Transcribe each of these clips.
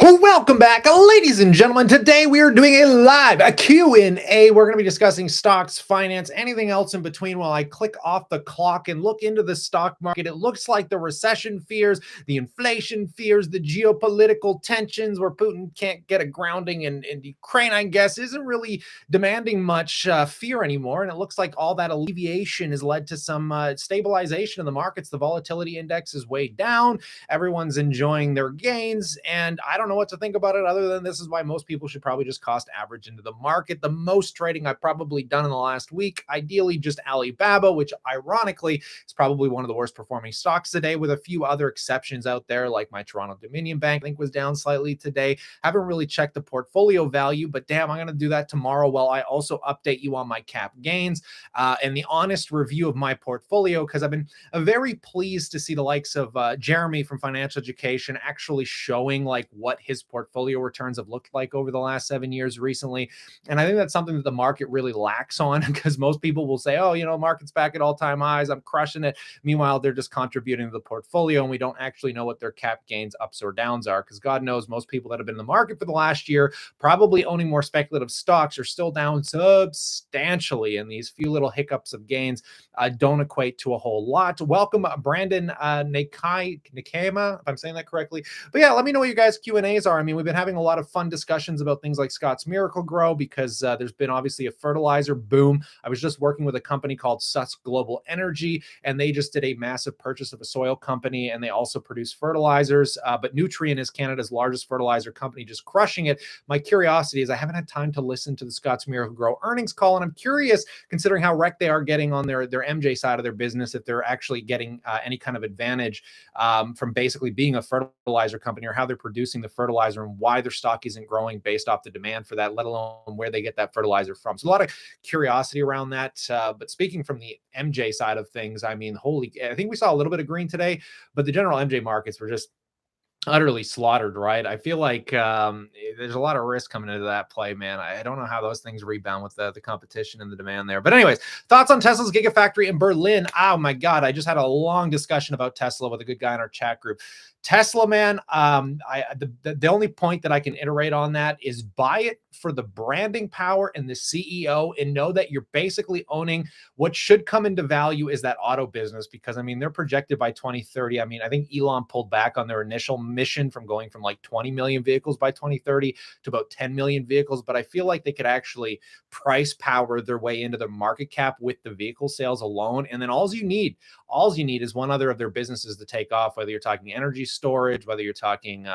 Welcome back, ladies and gentlemen. Today we are doing a live Q&A. We're going to be discussing stocks, finance, anything else in between while I click off the clock and look into the stock market. It looks like the recession fears, the inflation fears, the geopolitical tensions where Putin can't get a grounding in Ukraine, I guess, isn't really demanding much fear anymore. And it looks like all that alleviation has led to some stabilization in the markets. The volatility index is way down. Everyone's enjoying their gains, and I don't know what to think about it other than this is why most people should probably just cost average into the market. The most trading I've probably done in the last week, ideally just Alibaba, which ironically is probably one of the worst performing stocks today, with a few other exceptions out there, like my Toronto Dominion Bank, I think was down slightly today. Haven't really checked the portfolio value, but damn, I'm going to do that tomorrow while I also update you on my cap gains and the honest review of my portfolio, because I've been very pleased to see the likes of Jeremy from Financial Education actually showing like what his portfolio returns have looked like over the last 7 years recently. And I think that's something that the market really lacks on, because most people will say, oh, market's back at all-time highs, I'm crushing it. Meanwhile, they're just contributing to the portfolio, and we don't actually know what their cap gains ups or downs are, because God knows most people that have been in the market for the last year, probably owning more speculative stocks, are still down substantially, and these few little hiccups of gains don't equate to a whole lot. Welcome, Brandon Nikema, if I'm saying that correctly. But yeah, let me know what your guys' Q&As are. I mean, we've been having a lot of fun discussions about things like Scott's Miracle-Gro, because there's been obviously a fertilizer boom. I was just working with a company called Sus Global Energy, and they just did a massive purchase of a soil company, and they also produce fertilizers. But Nutrien is Canada's largest fertilizer company, just crushing it. My curiosity is I haven't had time to listen to the Scott's Miracle-Gro earnings call, and I'm curious, considering how wrecked they are getting on their MJ side of their business, if they're actually getting any kind of advantage from basically being a fertilizer company, or how they're producing the fertilizer and why their stock isn't growing based off the demand for that, let alone where they get that fertilizer from. So a lot of curiosity around that. But speaking from the MJ side of things, I mean, I think we saw a little bit of green today, but the general MJ markets were just utterly slaughtered, right? I feel like there's a lot of risk coming into that play, man. I don't know how those things rebound with the competition and the demand there. But anyways, thoughts on Tesla's Gigafactory in Berlin. Oh my God, I just had a long discussion about Tesla with a good guy in our chat group. Tesla, man, the only point that I can iterate on that is buy it for the branding power and the CEO, and know that you're basically owning what should come into value is that auto business, because I mean, they're projected by 2030. I mean, I think Elon pulled back on their initial mission from going from like 20 million vehicles by 2030 to about 10 million vehicles. But I feel like they could actually price power their way into the market cap with the vehicle sales alone. And then all you need is one other of their businesses to take off, whether you're talking energy storage, whether you're talking,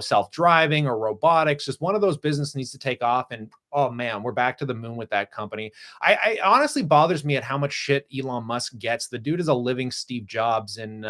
self-driving or robotics. Just one of those businesses needs to take off, and oh man, we're back to the moon with that company. I honestly bothers me at how much shit Elon Musk gets. The dude is a living Steve Jobs, and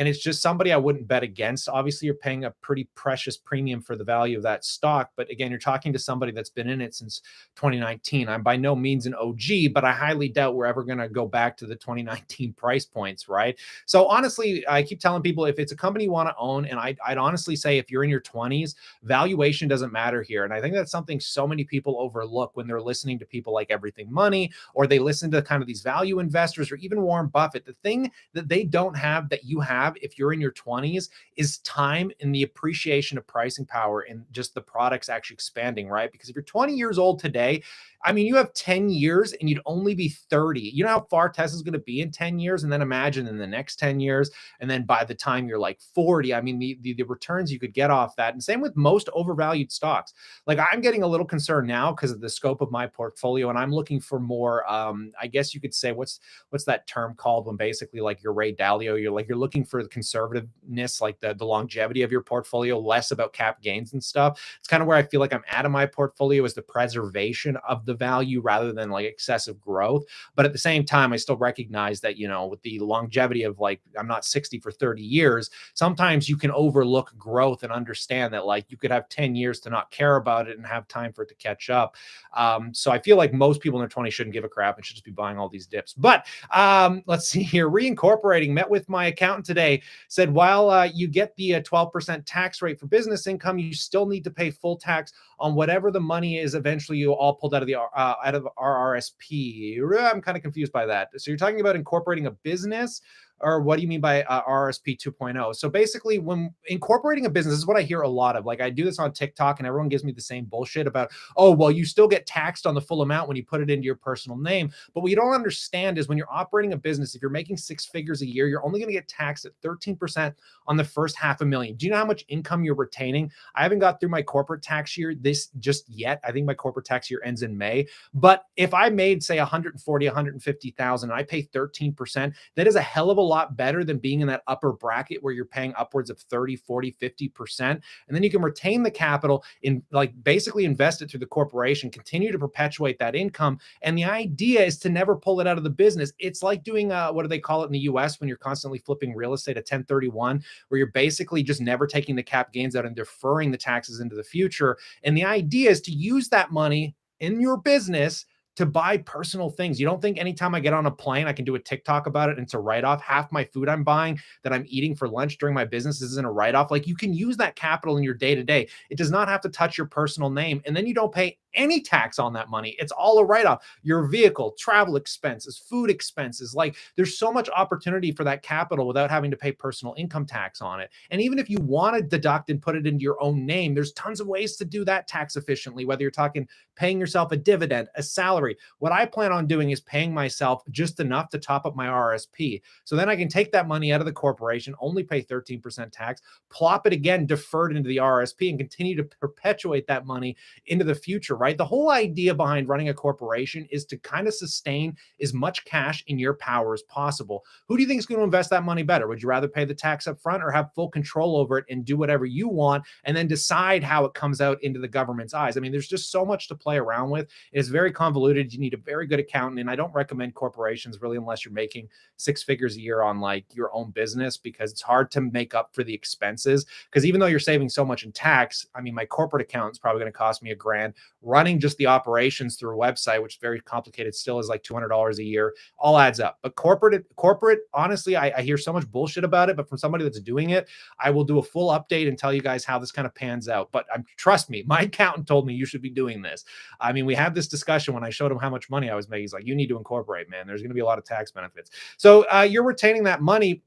it's just somebody I wouldn't bet against. Obviously, you're paying a pretty precious premium for the value of that stock. But again, you're talking to somebody that's been in it since 2019. I'm by no means an OG, but I highly doubt we're ever going to go back to the 2019 price points, right? So honestly, I keep telling people, if it's a company you want to own, and I'd honestly say if you're in your 20s, valuation doesn't matter here. And I think that's something so many people overlook when they're listening to people like Everything Money, or they listen to kind of these value investors, or even Warren Buffett. The thing that they don't have that you have if you're in your 20s is time and the appreciation of pricing power and just the products actually expanding, right? Because if you're 20 years old today, I mean, you have 10 years and you'd only be 30. You know how far Tesla's going to be in 10 years? And then imagine in the next 10 years. And then by the time you're like 40, I mean, the returns you could get off that. And same with most overvalued stocks. Like, I'm getting a little concerned now because of the scope of my portfolio. And I'm looking for more, I guess you could say, what's that term called when basically like you're Ray Dalio, you're looking for the conservativeness, like the longevity of your portfolio, less about cap gains and stuff. It's kind of where I feel like I'm at in my portfolio, is the preservation of the value rather than like excessive growth. But at the same time, I still recognize that, with the longevity of like, I'm not 60 for 30 years. Sometimes you can overlook growth and understand that like you could have 10 years to not care about it and have time for it to catch up. So I feel like most people in their 20s shouldn't give a crap and should just be buying all these dips. But let's see here. Reincorporating, met with my accountant today, said while you get the 12% tax rate for business income, you still need to pay full tax on whatever the money is eventually you all pulled out of RRSP. I'm kind of confused by that. So you're talking about incorporating a business Or what do you mean by RSP 2.0? So basically, when incorporating a business, this is what I hear a lot of. Like I do this on TikTok, and everyone gives me the same bullshit about, oh, well, you still get taxed on the full amount when you put it into your personal name. But what you don't understand is when you're operating a business, if you're making six figures a year, you're only going to get taxed at 13% on the first half a million. Do you know how much income you're retaining? I haven't got through my corporate tax year this just yet. I think my corporate tax year ends in May. But if I made say 140, 150,000, and I pay 13%, that is a hell of a lot better than being in that upper bracket where you're paying upwards of 30, 40, 50%. And then you can retain the capital in like basically invest it through the corporation, continue to perpetuate that income. And the idea is to never pull it out of the business. It's like doing what do they call it in the US when you're constantly flipping real estate, a 1031, where you're basically just never taking the cap gains out and deferring the taxes into the future. And the idea is to use that money in your business to buy personal things. You don't think anytime I get on a plane, I can do a TikTok about it and it's a write-off. Half my food I'm buying that I'm eating for lunch during my business isn't a write-off. Like you can use that capital in your day-to-day. It does not have to touch your personal name. And then you don't pay any tax on that money. It's all a write-off. Your vehicle, travel expenses, food expenses. Like there's so much opportunity for that capital without having to pay personal income tax on it. And even if you want to deduct and put it into your own name, there's tons of ways to do that tax efficiently, whether you're talking paying yourself a dividend, a salary. What I plan on doing is paying myself just enough to top up my RSP. So then I can take that money out of the corporation, only pay 13% tax, plop it again, deferred into the RSP, and continue to perpetuate that money into the future, right? The whole idea behind running a corporation is to kind of sustain as much cash in your power as possible. Who do you think is going to invest that money better? Would you rather pay the tax up front or have full control over it and do whatever you want and then decide how it comes out into the government's eyes? I mean, there's just so much to play around with. It's very convoluted. You need a very good accountant. And I don't recommend corporations really unless you're making six figures a year on like your own business, because it's hard to make up for the expenses. Because even though you're saving so much in tax, I mean, my corporate account is probably going to cost me $1,000. Running just the operations through a website, which is very complicated, still is like $200 a year, all adds up. But corporate, honestly, I hear so much bullshit about it, but from somebody that's doing it, I will do a full update and tell you guys how this kind of pans out. But trust me, my accountant told me you should be doing this. I mean, we had this discussion when I showed him how much money I was making. He's like, you need to incorporate, man. There's going to be a lot of tax benefits. So you're retaining that money,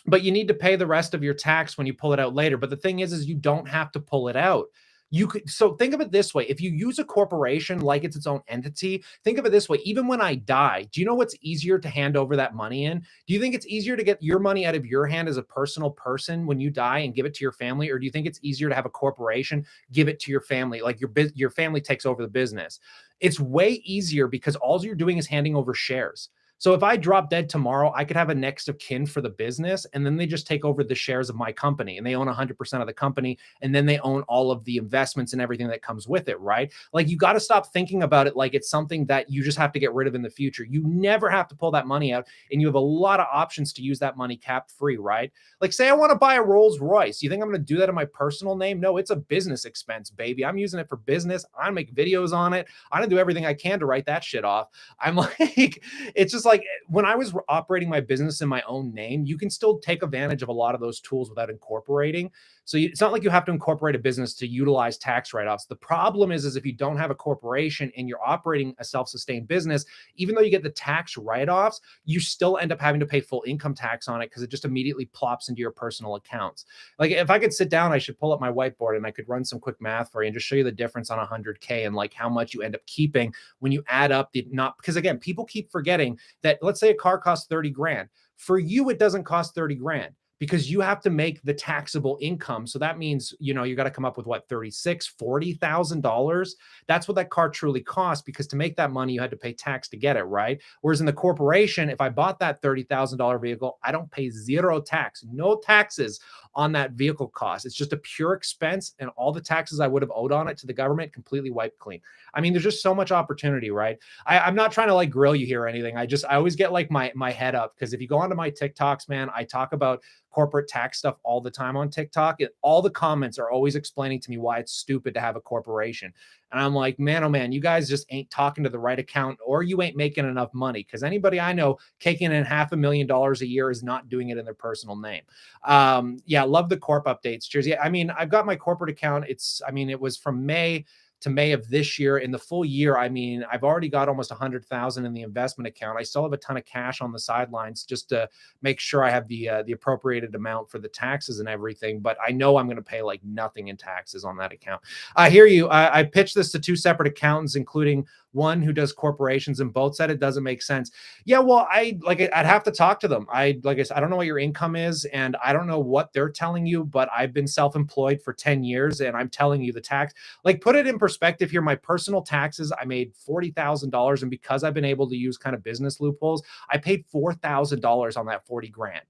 but you need to pay the rest of your tax when you pull it out later. But the thing is you don't have to pull it out. You could, so think of it this way. If you use a corporation like it's its own entity, think of it this way. Even when I die, do you know what's easier to hand over that money in? Do you think it's easier to get your money out of your hand as a personal person when you die and give it to your family? Or do you think it's easier to have a corporation give it to your family? Like your family takes over the business. It's way easier because all you're doing is handing over shares. So if I drop dead tomorrow, I could have a next of kin for the business, and then they just take over the shares of my company and they own 100% of the company. And then they own all of the investments and everything that comes with it, right? Like you got to stop thinking about it like it's something that you just have to get rid of in the future. You never have to pull that money out, and you have a lot of options to use that money cap free, right? Like say I want to buy a Rolls Royce. You think I'm going to do that in my personal name? No, it's a business expense, baby. I'm using it for business. I make videos on it. I'm going to do everything I can to write that shit off. I'm like, it's just like when I was operating my business in my own name, you can still take advantage of a lot of those tools without incorporating. So it's not like you have to incorporate a business to utilize tax write-offs. The problem is if you don't have a corporation and you're operating a self-sustained business, even though you get the tax write-offs, you still end up having to pay full income tax on it because it just immediately plops into your personal accounts. Like if I could sit down, I should pull up my whiteboard and I could run some quick math for you and just show you the difference on 100K and like how much you end up keeping when you add up the because again, people keep forgetting that let's say a car costs 30 grand. For you, it doesn't cost 30 grand because you have to make the taxable income. So that means, you got to come up with what, $40,000. That's what that car truly costs, because to make that money, you had to pay tax to get it, right? Whereas in the corporation, if I bought that $30,000 vehicle, I don't pay zero tax, no taxes on that vehicle cost. It's just a pure expense, and all the taxes I would have owed on it to the government completely wiped clean. I mean, there's just so much opportunity, right? I'm not trying to like grill you here or anything. I always get like my head up, because if you go onto my TikToks, man, I talk about corporate tax stuff all the time on TikTok. All the comments are always explaining to me why it's stupid to have a corporation. And I'm like, man, oh man, you guys just ain't talking to the right account, or you ain't making enough money. Because anybody I know taking in $500,000 a year is not doing it in their personal name. Yeah, love the corp updates. Cheers. Yeah, I mean, I've got my corporate account. It was from May to May of this year. In the full year, I mean, I've already got almost 100,000 in the investment account. I still have a ton of cash on the sidelines just to make sure I have the appropriated amount for the taxes and everything. But I know I'm going to pay like nothing in taxes on that account. I hear you. I pitched this to two separate accountants, including one who does corporations, and both said it doesn't make sense. Yeah, well, I'd have to talk to them. Like I said, I don't know what your income is, and I don't know what they're telling you, but I've been self-employed for 10 years, and I'm telling you the tax, like, put it in perspective here. My personal taxes, I made $40,000, and because I've been able to use kind of business loopholes, I paid $4,000 on that 40 grand.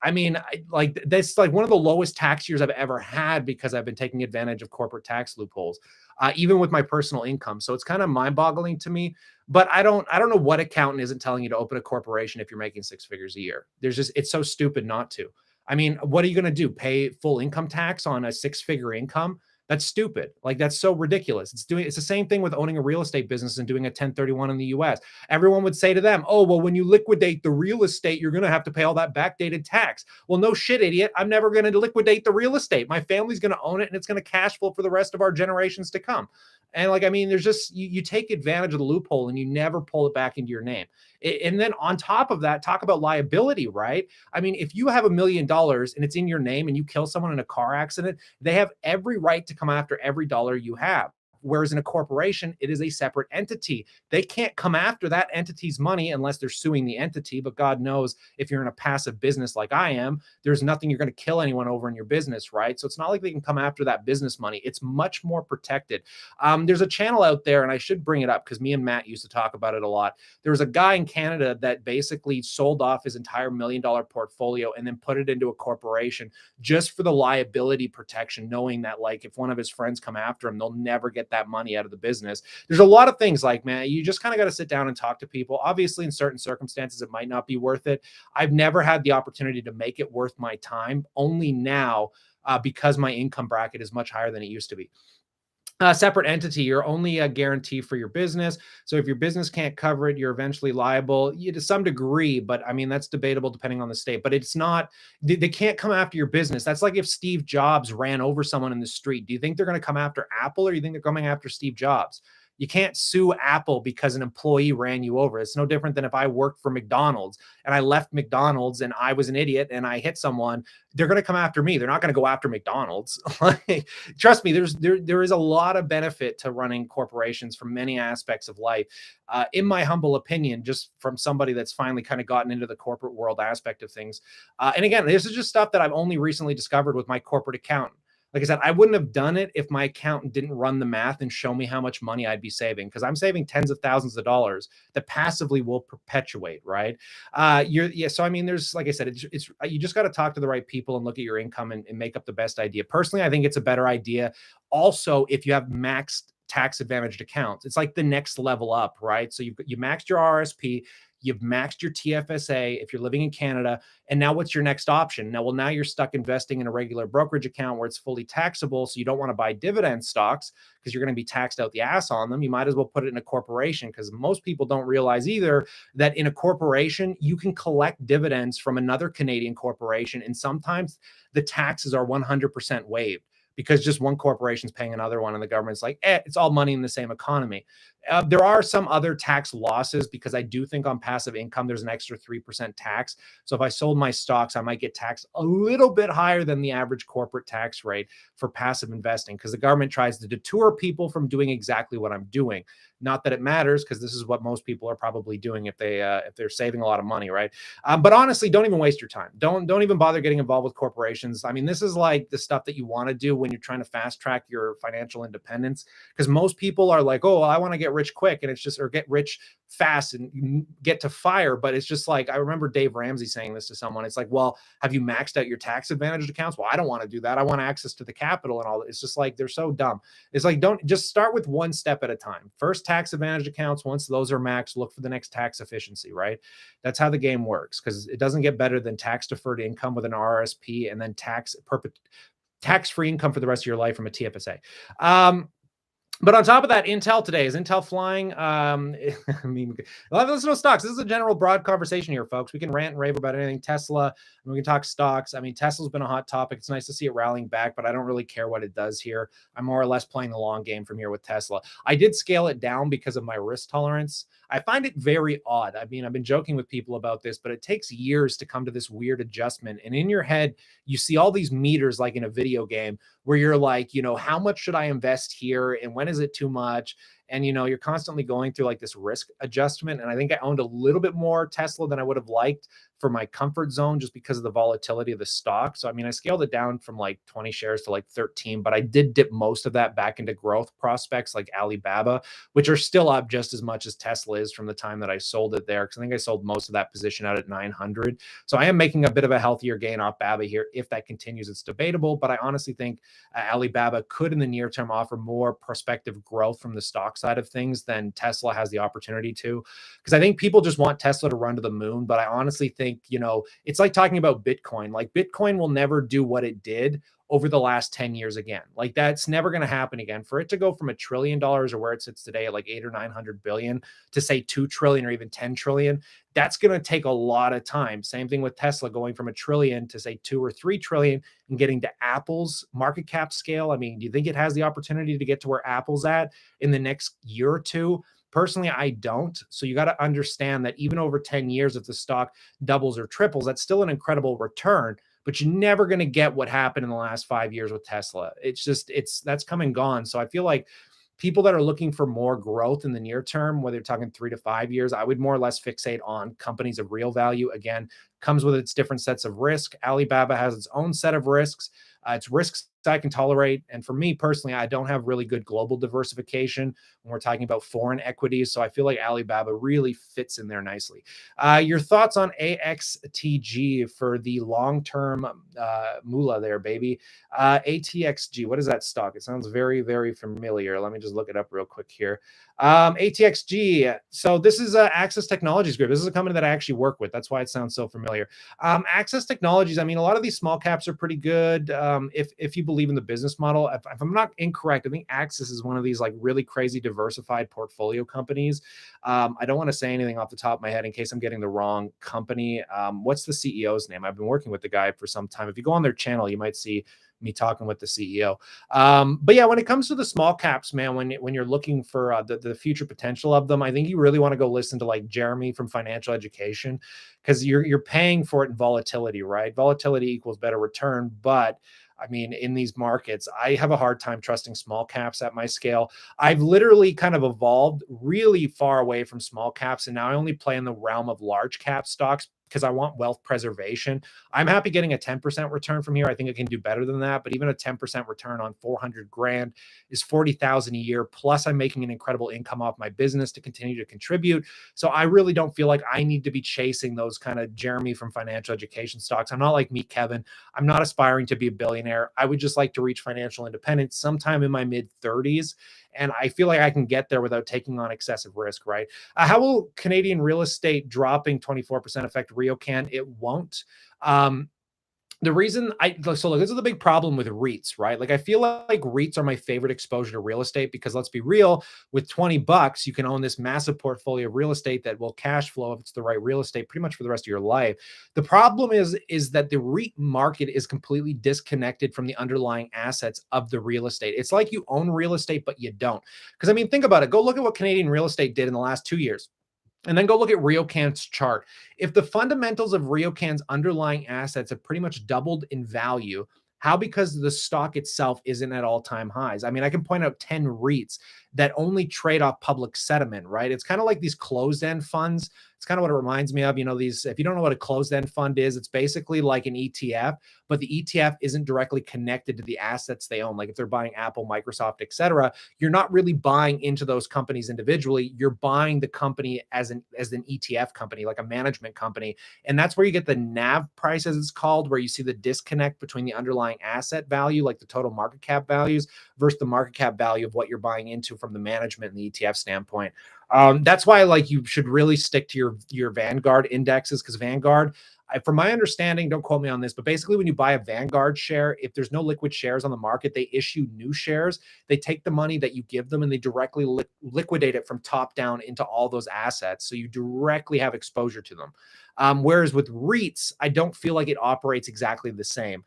I mean, like that's like one of the lowest tax years I've ever had because I've been taking advantage of corporate tax loopholes, even with my personal income. So it's kind of mind-boggling to me. But I don't know what accountant isn't telling you to open a corporation if you're making six figures a year. It's so stupid not to. I mean, what are you going to do? Pay full income tax on a six-figure income? That's stupid. Like that's so ridiculous. It's the same thing with owning a real estate business and doing a 1031 in the US. Everyone would say to them, "Oh, well, when you liquidate the real estate, you're going to have to pay all that backdated tax." Well, no shit, idiot. I'm never going to liquidate the real estate. My family's going to own it and it's going to cash flow for the rest of our generations to come. And like, I mean, there's just, you take advantage of the loophole and you never pull it back into your name. And then on top of that, talk about liability, right? I mean, if you have $1 million and it's in your name and you kill someone in a car accident, they have every right to come after every dollar you have. Whereas in a corporation, it is a separate entity. They can't come after that entity's money unless they're suing the entity. But God knows if you're in a passive business like I am, there's nothing you're going to kill anyone over in your business, right? So it's not like they can come after that business money. It's much more protected. There's a channel out there, and I should bring it up because me and Matt used to talk about it a lot. There was a guy in Canada that basically sold off his entire $1 million portfolio and then put it into a corporation just for the liability protection, knowing that like if one of his friends come after him, they'll never get that money out of the business. There's a lot of things like, man, you just kind of got to sit down and talk to people. Obviously, in certain circumstances, it might not be worth it. I've never had the opportunity to make it worth my time, only now because my income bracket is much higher than it used to be. Separate entity, you're only a guarantee for your business. So if your business can't cover it, you're eventually liable to some degree. But I mean, that's debatable depending on the state. But it's not, they can't come after your business. That's like if Steve Jobs ran over someone in the street. Do you think they're going to come after Apple or do you think they're coming after Steve Jobs? You can't sue Apple because an employee ran you over. It's no different than if I worked for McDonald's and I left McDonald's and I was an idiot and I hit someone. They're going to come after me. They're not going to go after McDonald's. Trust me, there is a lot of benefit to running corporations from many aspects of life. In my humble opinion, just from somebody that's finally kind of gotten into the corporate world aspect of things. And again, this is just stuff that I've only recently discovered with my corporate accountant. Like I said, I wouldn't have done it if my accountant didn't run the math and show me how much money I'd be saving, because I'm saving tens of thousands of dollars that passively will perpetuate, right? So I mean, there's, like I said, it's you just got to talk to the right people and look at your income and make up the best idea. Personally, I think it's a better idea. Also, if you have maxed tax advantaged accounts, it's like the next level up, right? So you maxed your RSP. You've maxed your TFSA if you're living in Canada. And now what's your next option? Now you're stuck investing in a regular brokerage account where it's fully taxable. So you don't want to buy dividend stocks because you're going to be taxed out the ass on them. You might as well put it in a corporation, because most people don't realize either that in a corporation, you can collect dividends from another Canadian corporation. And sometimes the taxes are 100% waived, because just one corporation is paying another one and the government's like, it's all money in the same economy. There are some other tax losses, because I do think on passive income, there's an extra 3% tax. So if I sold my stocks, I might get taxed a little bit higher than the average corporate tax rate for passive investing, because the government tries to deter people from doing exactly what I'm doing. Not that it matters, because this is what most people are probably doing if they're saving a lot of money, right? But honestly, don't even waste your time. Don't even bother getting involved with corporations. I mean, this is like the stuff that you want to do when you're trying to fast track your financial independence, because most people are like, oh, well, I want to get rich quick, and it's just, or get rich fast and get to fire. But it's just like, I remember Dave Ramsey saying this to someone. It's like, well, have you maxed out your tax advantaged accounts? Well, I don't want to do that. I want access to the capital and all. It's just like, they're so dumb. It's like, don't just start with one step at a time. First, tax advantaged accounts. Once those are maxed, look for the next tax efficiency, right? That's how the game works, because it doesn't get better than tax deferred income with an RSP and then tax-free income for the rest of your life from a TFSA. But on top of that, Intel today, is Intel flying? I mean, let's know stocks. This is a general broad conversation here, folks. We can rant and rave about anything Tesla, and we can talk stocks. I mean, Tesla's been a hot topic. It's nice to see it rallying back, but I don't really care what it does here. I'm more or less playing the long game from here with Tesla. I did scale it down because of my risk tolerance. I find it very odd. I mean, I've been joking with people about this, but it takes years to come to this weird adjustment. And in your head, you see all these meters like in a video game where you're like, how much should I invest here? And when is it too much? And, you're constantly going through like this risk adjustment. And I think I owned a little bit more Tesla than I would have liked for my comfort zone just because of the volatility of the stock. So, I mean, I scaled it down from like 20 shares to like 13, but I did dip most of that back into growth prospects like Alibaba, which are still up just as much as Tesla is from the time that I sold it there. Cause I think I sold most of that position out at 900. So I am making a bit of a healthier gain off BABA here. If that continues, it's debatable, but I honestly think Alibaba could in the near term offer more prospective growth from the stock side of things than Tesla has the opportunity to. Because I think people just want Tesla to run to the moon, but I honestly think, it's like talking about Bitcoin. Like Bitcoin will never do what it did over the last 10 years again. Like that's never going to happen again. For it to go from $1 trillion or where it sits today at like 8 or 900 billion to say 2 trillion or even 10 trillion, that's going to take a lot of time. Same thing with Tesla going from $1 trillion to say 2 or 3 trillion and getting to Apple's market cap scale. I mean, do you think it has the opportunity to get to where Apple's at in the next year or two? Personally, I don't. So you got to understand that even over 10 years, if the stock doubles or triples, that's still an incredible return, but you're never going to get what happened in the last 5 years with Tesla. That's come and gone. So I feel like people that are looking for more growth in the near term, whether you're talking 3 to 5 years, I would more or less fixate on companies of real value. Again, comes with its different sets of risk. Alibaba has its own set of risks. It's risks I can tolerate. And for me personally, I don't have really good global diversification when we're talking about foreign equities. So I feel like Alibaba really fits in there nicely. Your thoughts on AXTG for the long-term moolah there, baby? ATXG, what is that stock? It sounds very, very familiar. Let me just look it up real quick here. ATXG. So this is Access Technologies Group. This is a company that I actually work with. That's why it sounds so familiar. Access Technologies. I mean, a lot of these small caps are pretty good. If you believe in the business model, if I'm not incorrect, I think Access is one of these like really crazy diversified portfolio companies. I don't want to say anything off the top of my head in case I'm getting the wrong company. What's the CEO's name? I've been working with the guy for some time. If you go on their channel, you might see me talking with the CEO. But yeah, when it comes to the small caps, man, when you're looking for the future potential of them, I think you really want to go listen to like Jeremy from Financial Education, because you're paying for it in volatility, right? Volatility equals better return. But I mean, in these markets, I have a hard time trusting small caps at my scale. I've literally kind of evolved really far away from small caps, and now I only play in the realm of large cap stocks because I want wealth preservation. I'm happy getting a 10% return from here. I think I can do better than that, but even a 10% return on 400 grand is 40,000 a year. Plus I'm making an incredible income off my business to continue to contribute. So I really don't feel like I need to be chasing those kind of Jeremy from Financial Education stocks. I'm not like me, Kevin. I'm not aspiring to be a billionaire. I would just like to reach financial independence sometime in my mid 30s. And I feel like I can get there without taking on excessive risk, right? How will Canadian real estate dropping 24% affect RioCan? It won't. The reason so look, this is the big problem with REITs, right? Like I feel like REITs are my favorite exposure to real estate because let's be real, with $20, you can own this massive portfolio of real estate that will cash flow if it's the right real estate pretty much for the rest of your life. The problem is that the REIT market is completely disconnected from the underlying assets of the real estate. It's like you own real estate, but you don't. Because I mean, think about it. Go look at what Canadian real estate did in the last 2 years. And then go look at RioCan's chart. If the fundamentals of RioCan's underlying assets have pretty much doubled in value, how? Because the stock itself isn't at all-time highs. I mean, I can point out 10 REITs that only trade off public sentiment, right? It's kind of like these closed-end funds. It's kind of what it reminds me of. These, if you don't know what a closed-end fund is, it's basically like an ETF, but the ETF isn't directly connected to the assets they own. Like if they're buying Apple, Microsoft, et cetera, you're not really buying into those companies individually. You're buying the company as an ETF company, like a management company. And that's where you get the NAV price, as it's called, where you see the disconnect between the underlying asset value, like the total market cap values, versus the market cap value of what you're buying into from the management and the ETF standpoint. That's why like you should really stick to your Vanguard indexes, because Vanguard, From my understanding, don't quote me on this, but basically when you buy a Vanguard share, if there's no liquid shares on the market, they issue new shares. They take the money that you give them and they directly liquidate it from top down into all those assets. So you directly have exposure to them. Whereas with REITs, I don't feel like it operates exactly the same.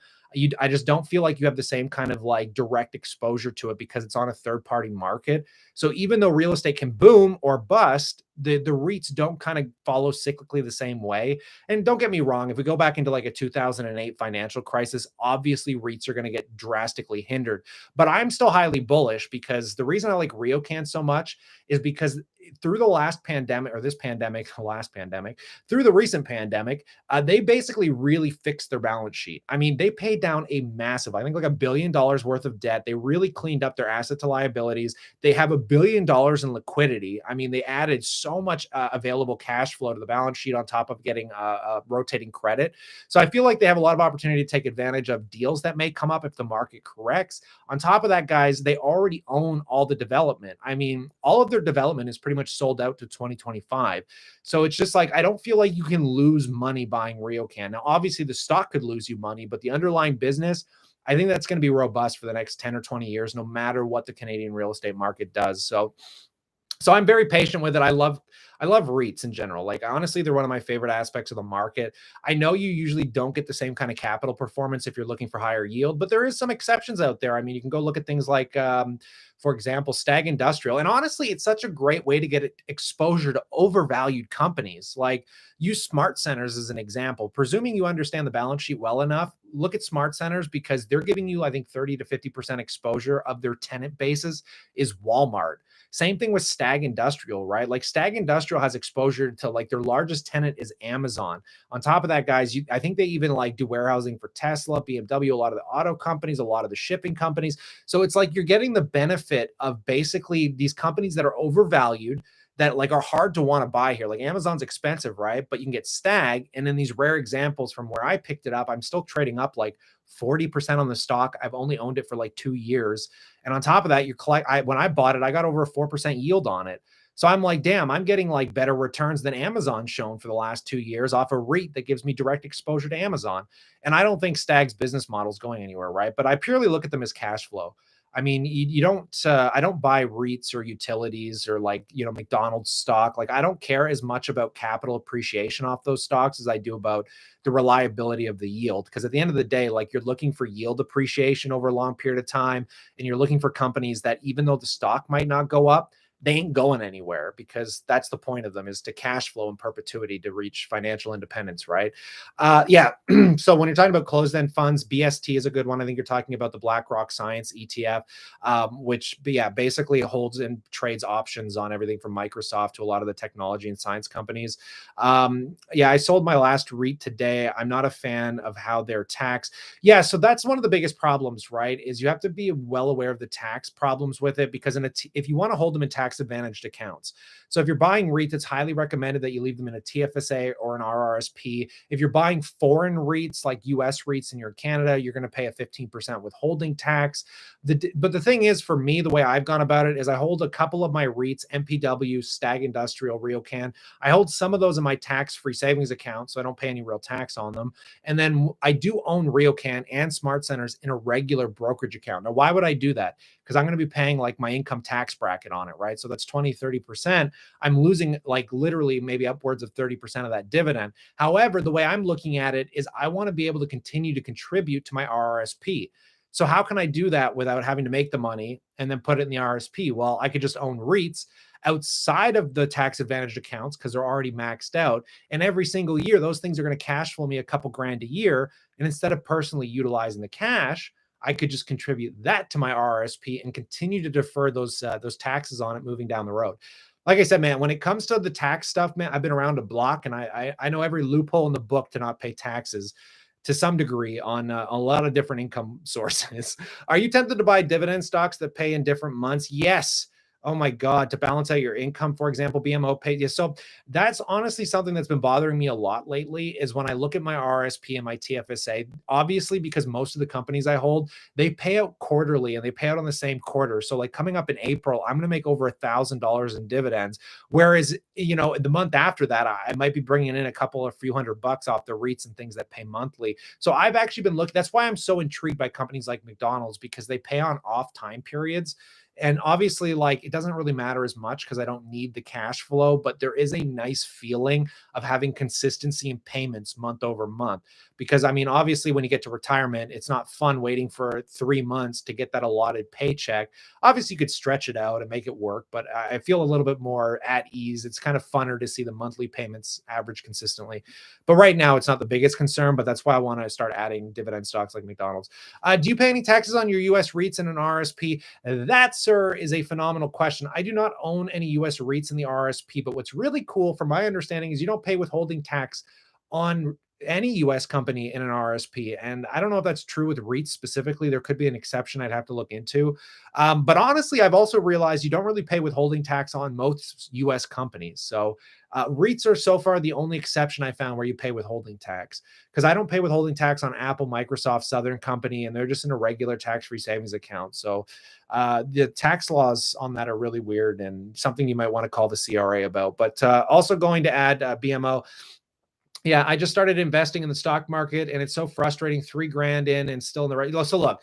I just don't feel like you have the same kind of like direct exposure to it because it's on a third party market. So even though real estate can boom or bust, the REITs don't kind of follow cyclically the same way. And don't get me wrong, if we go back into like a 2008 financial crisis, obviously REITs are going to get drastically hindered. But I'm still highly bullish because the reason I like RioCan so much is because through the last pandemic or this pandemic, last pandemic, through the recent pandemic, they basically really fixed their balance sheet. I mean, they paid down a massive, I think like $1 billion worth of debt. They really cleaned up their asset to liabilities. They have $1 billion in liquidity. I mean, they added so much available cash flow to the balance sheet on top of getting rotating credit. So I feel like they have a lot of opportunity to take advantage of deals that may come up if the market corrects. On top of that, guys, they already own all the development. I mean, all of their development is pretty much sold out to 2025. So it's just like, I don't feel like you can lose money buying RioCan. Now, obviously the stock could lose you money, but the underlying business, I think that's going to be robust for the next 10 or 20 years, no matter what the Canadian real estate market does. So I'm very patient with it. I love REITs in general. Like honestly, they're one of my favorite aspects of the market. I know you usually don't get the same kind of capital performance if you're looking for higher yield, but there is some exceptions out there. I mean, you can go look at things like, for example, Stag Industrial. And honestly, it's such a great way to get exposure to overvalued companies. Like use Smart Centers as an example. Presuming you understand the balance sheet well enough, look at Smart Centers because they're giving you, I think, 30 to 50% exposure of their tenant bases is Walmart. Same thing with Stag Industrial, right? Like Stag Industrial has exposure to like their largest tenant is Amazon. On top of that, guys, I think they even like do warehousing for Tesla, BMW, a lot of the auto companies, a lot of the shipping companies. So it's like you're getting the benefit of basically these companies that are overvalued that like are hard to want to buy here. Like Amazon's expensive, right? But you can get Stag. And in these rare examples from where I picked it up, I'm still trading up like 40% on the stock. I've only owned it for like 2 years. And on top of that, when I bought it, I got over a 4% yield on it. So I'm like, damn, I'm getting like better returns than Amazon's shown for the last 2 years off a REIT that gives me direct exposure to Amazon. And I don't think Stag's business model is going anywhere, right? But I purely look at them as cash flow. I mean, you don't, I don't buy REITs or utilities or like, McDonald's stock. Like, I don't care as much about capital appreciation off those stocks as I do about the reliability of the yield. Because at the end of the day, like you're looking for yield appreciation over a long period of time. And you're looking for companies that even though the stock might not go up, they ain't going anywhere because that's the point of them is to cash flow in perpetuity to reach financial independence, right? Yeah. So when you're talking about closed-end funds, BST is a good one. I think you're talking about the BlackRock Science ETF, which basically holds and trades options on everything from Microsoft to a lot of the technology and science companies. I sold my last REIT today. I'm not a fan of how they're taxed. Yeah, so that's one of the biggest problems, right? Is you have to be well aware of the tax problems with it because if you want to hold them in tax advantaged accounts. So if you're buying REITs, it's highly recommended that you leave them in a TFSA or an RRSP. If you're buying foreign REITs like US REITs and you're in Canada, you're going to pay a 15% withholding tax. But the thing is, for me, the way I've gone about it is I hold a couple of my REITs, MPW, Stag Industrial, RioCan. I hold some of those in my tax-free savings account, so I don't pay any real tax on them. And then I do own RioCan and Smart Centers in a regular brokerage account. Now, why would I do that? Because I'm going to be paying like my income tax bracket on it, right? So that's 20, 30%. I'm losing like literally maybe upwards of 30% of that dividend. However, the way I'm looking at it is I want to be able to continue to contribute to my RRSP. So how can I do that without having to make the money and then put it in the RSP? Well, I could just own REITs outside of the tax advantaged accounts because they're already maxed out. And every single year, those things are going to cash flow me a couple grand a year. And instead of personally utilizing the cash, I could just contribute that to my RRSP and continue to defer those taxes on it moving down the road. Like I said, man, when it comes to the tax stuff, man, I've been around a block and I know every loophole in the book to not pay taxes to some degree on a lot of different income sources. Are you tempted to buy dividend stocks that pay in different months? Yes. Oh my God, to balance out your income, for example, BMO paid you. So that's honestly something that's been bothering me a lot lately is when I look at my RSP and my TFSA, obviously, because most of the companies I hold, they pay out quarterly and they pay out on the same quarter. So like coming up in April, I'm going to make over $1,000 in dividends. Whereas, the month after that, I might be bringing in a couple of few $100 off the REITs and things that pay monthly. So I've actually been looking, that's why I'm so intrigued by companies like McDonald's because they pay on off time periods. And obviously, like it doesn't really matter as much because I don't need the cash flow, but there is a nice feeling of having consistency in payments month over month. Because I mean, obviously, when you get to retirement, it's not fun waiting for 3 months to get that allotted paycheck. Obviously, you could stretch it out and make it work, but I feel a little bit more at ease. It's kind of funner to see the monthly payments average consistently. But right now, it's not the biggest concern, but that's why I want to start adding dividend stocks like McDonald's. Do you pay any taxes on your US REITs and an RSP? That, sir, is a phenomenal question. I do not own any US REITs in the RSP, but what's really cool from my understanding is you don't pay withholding tax on any US company in an RSP. And I don't know if that's true with REITs specifically. There could be an exception I'd have to look into. But honestly, I've also realized you don't really pay withholding tax on most US companies. So REITs are so far the only exception I found where you pay withholding tax because I don't pay withholding tax on Apple, Microsoft, Southern Company, and they're just in a regular tax-free savings account. So the tax laws on that are really weird and something you might want to call the CRA about. But also going to add BMO. Yeah, I just started investing in the stock market and it's so frustrating. 3 grand in and still in the right. So look,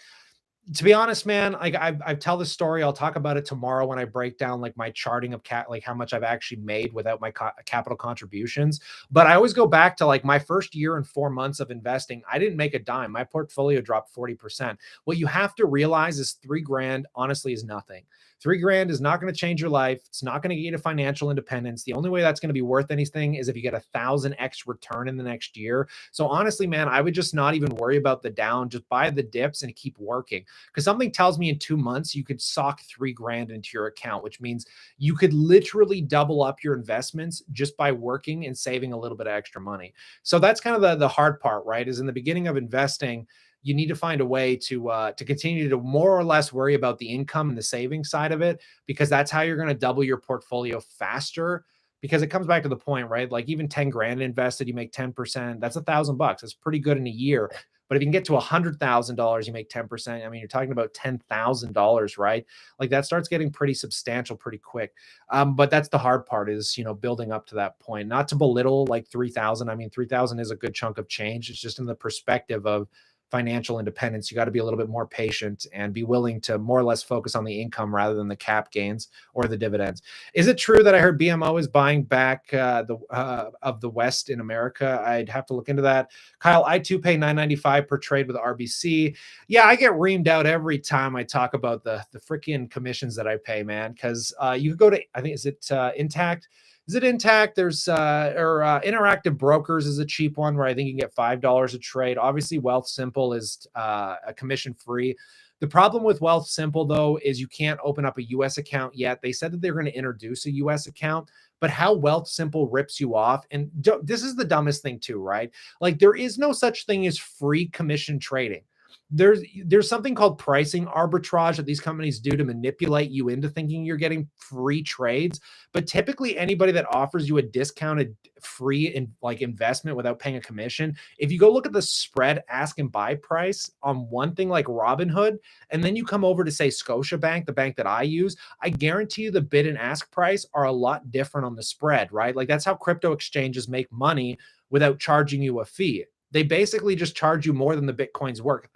to be honest, man, like I tell this story. I'll talk about it tomorrow when I break down like my charting of like how much I've actually made without my capital contributions. But I always go back to like my first year and 4 months of investing. I didn't make a dime. My portfolio dropped 40%. What you have to realize is 3 grand honestly is nothing. 3 grand is not going to change your life. It's not going to get you to financial independence. The only way that's going to be worth anything is if you get 1,000x return in the next year. So honestly, man, I would just not even worry about the down. Just buy the dips and keep working. Because something tells me in 2 months you could sock 3 grand into your account, which means you could literally double up your investments just by working and saving a little bit of extra money. So that's kind of the hard part, right? Is in the beginning of investing, you need to find a way to continue to more or less worry about the income and the saving side of it, because that's how you're going to double your portfolio faster. Because it comes back to the point, right? Like even 10 grand invested, you make 10%. That's $1,000. That's pretty good in a year. But if you can get to $100,000, you make 10%. I mean, you're talking about $10,000, right? Like that starts getting pretty substantial pretty quick. But that's the hard part is, building up to that point. Not to belittle like 3,000. I mean, 3,000 is a good chunk of change. It's just in the perspective of financial independence. You got to be a little bit more patient and be willing to more or less focus on the income rather than the cap gains or the dividends. Is it true that I heard BMO is buying back of the West in America? I'd have to look into that. Kyle, I too pay $9.95 per trade with RBC. Yeah, I get reamed out every time I talk about the freaking commissions that I pay, man. Because you could go to, I think, is it Intact? Is it Intact? There's Interactive Brokers is a cheap one where I think you can get $5 a trade. Obviously, Wealth Simple is a commission free. The problem with Wealth Simple, though, is you can't open up a US account yet. They said that they're going to introduce a US account, but how Wealth Simple rips you off. And this is the dumbest thing, too, right? Like, there is no such thing as free commission trading. There's something called pricing arbitrage that these companies do to manipulate you into thinking you're getting free trades. But typically anybody that offers you a discounted free investment without paying a commission, if you go look at the spread ask and buy price on one thing like Robinhood, and then you come over to say Scotiabank, the bank that I use, I guarantee you the bid and ask price are a lot different on the spread, right? Like that's how crypto exchanges make money without charging you a fee. They basically just charge you more than the Bitcoin's worth,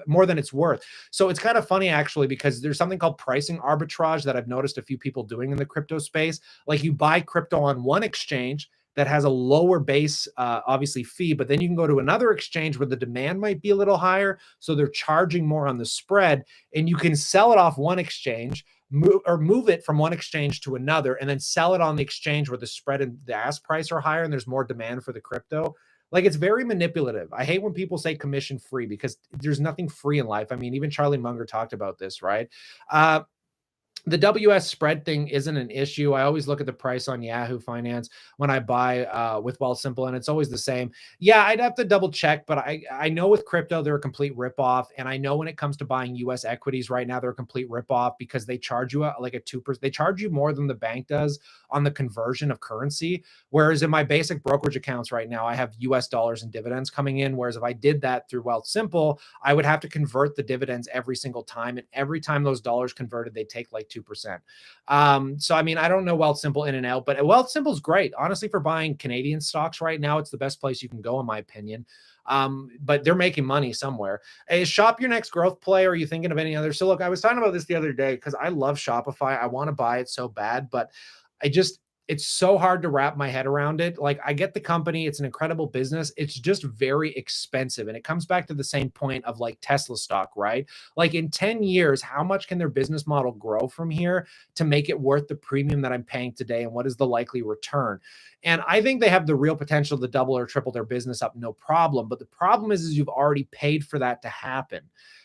more than it's worth. So it's kind of funny, actually, because there's something called pricing arbitrage that I've noticed a few people doing in the crypto space. Like you buy crypto on one exchange that has a lower base, obviously, fee, but then you can go to another exchange where the demand might be a little higher. So they're charging more on the spread, and you can sell it off one exchange, move it from one exchange to another, and then sell it on the exchange where the spread and the ask price are higher and there's more demand for the crypto. Like it's very manipulative. I hate when people say commission free because there's nothing free in life. I mean, even Charlie Munger talked about this, right? The WS spread thing isn't an issue. I always look at the price on Yahoo Finance when I buy with Wealthsimple, and it's always the same. Yeah, I'd have to double check, but I know with crypto they're a complete ripoff, and I know when it comes to buying U.S. equities right now they're a complete ripoff because they charge you like a 2%. They charge you more than the bank does on the conversion of currency. Whereas in my basic brokerage accounts right now, I have US dollars and dividends coming in. Whereas if I did that through Wealthsimple, I would have to convert the dividends every single time. And every time those dollars converted, they take like 2%. So, I mean, I don't know Wealthsimple in and out, but Wealthsimple is great. Honestly, for buying Canadian stocks right now, it's the best place you can go, in my opinion. But they're making money somewhere. Is Shop your next growth play? Or are you thinking of any other? So look, I was talking about this the other day because I love Shopify. I want to buy it so bad, but I just, it's so hard to wrap my head around it. Like, I get the company, it's an incredible business. It's just very expensive. And it comes back to the same point of like Tesla stock, right? Like in 10 years, how much can their business model grow from here to make it worth the premium that I'm paying today? And what is the likely return? And I think they have the real potential to double or triple their business up, no problem. But the problem is you've already paid for that to happen,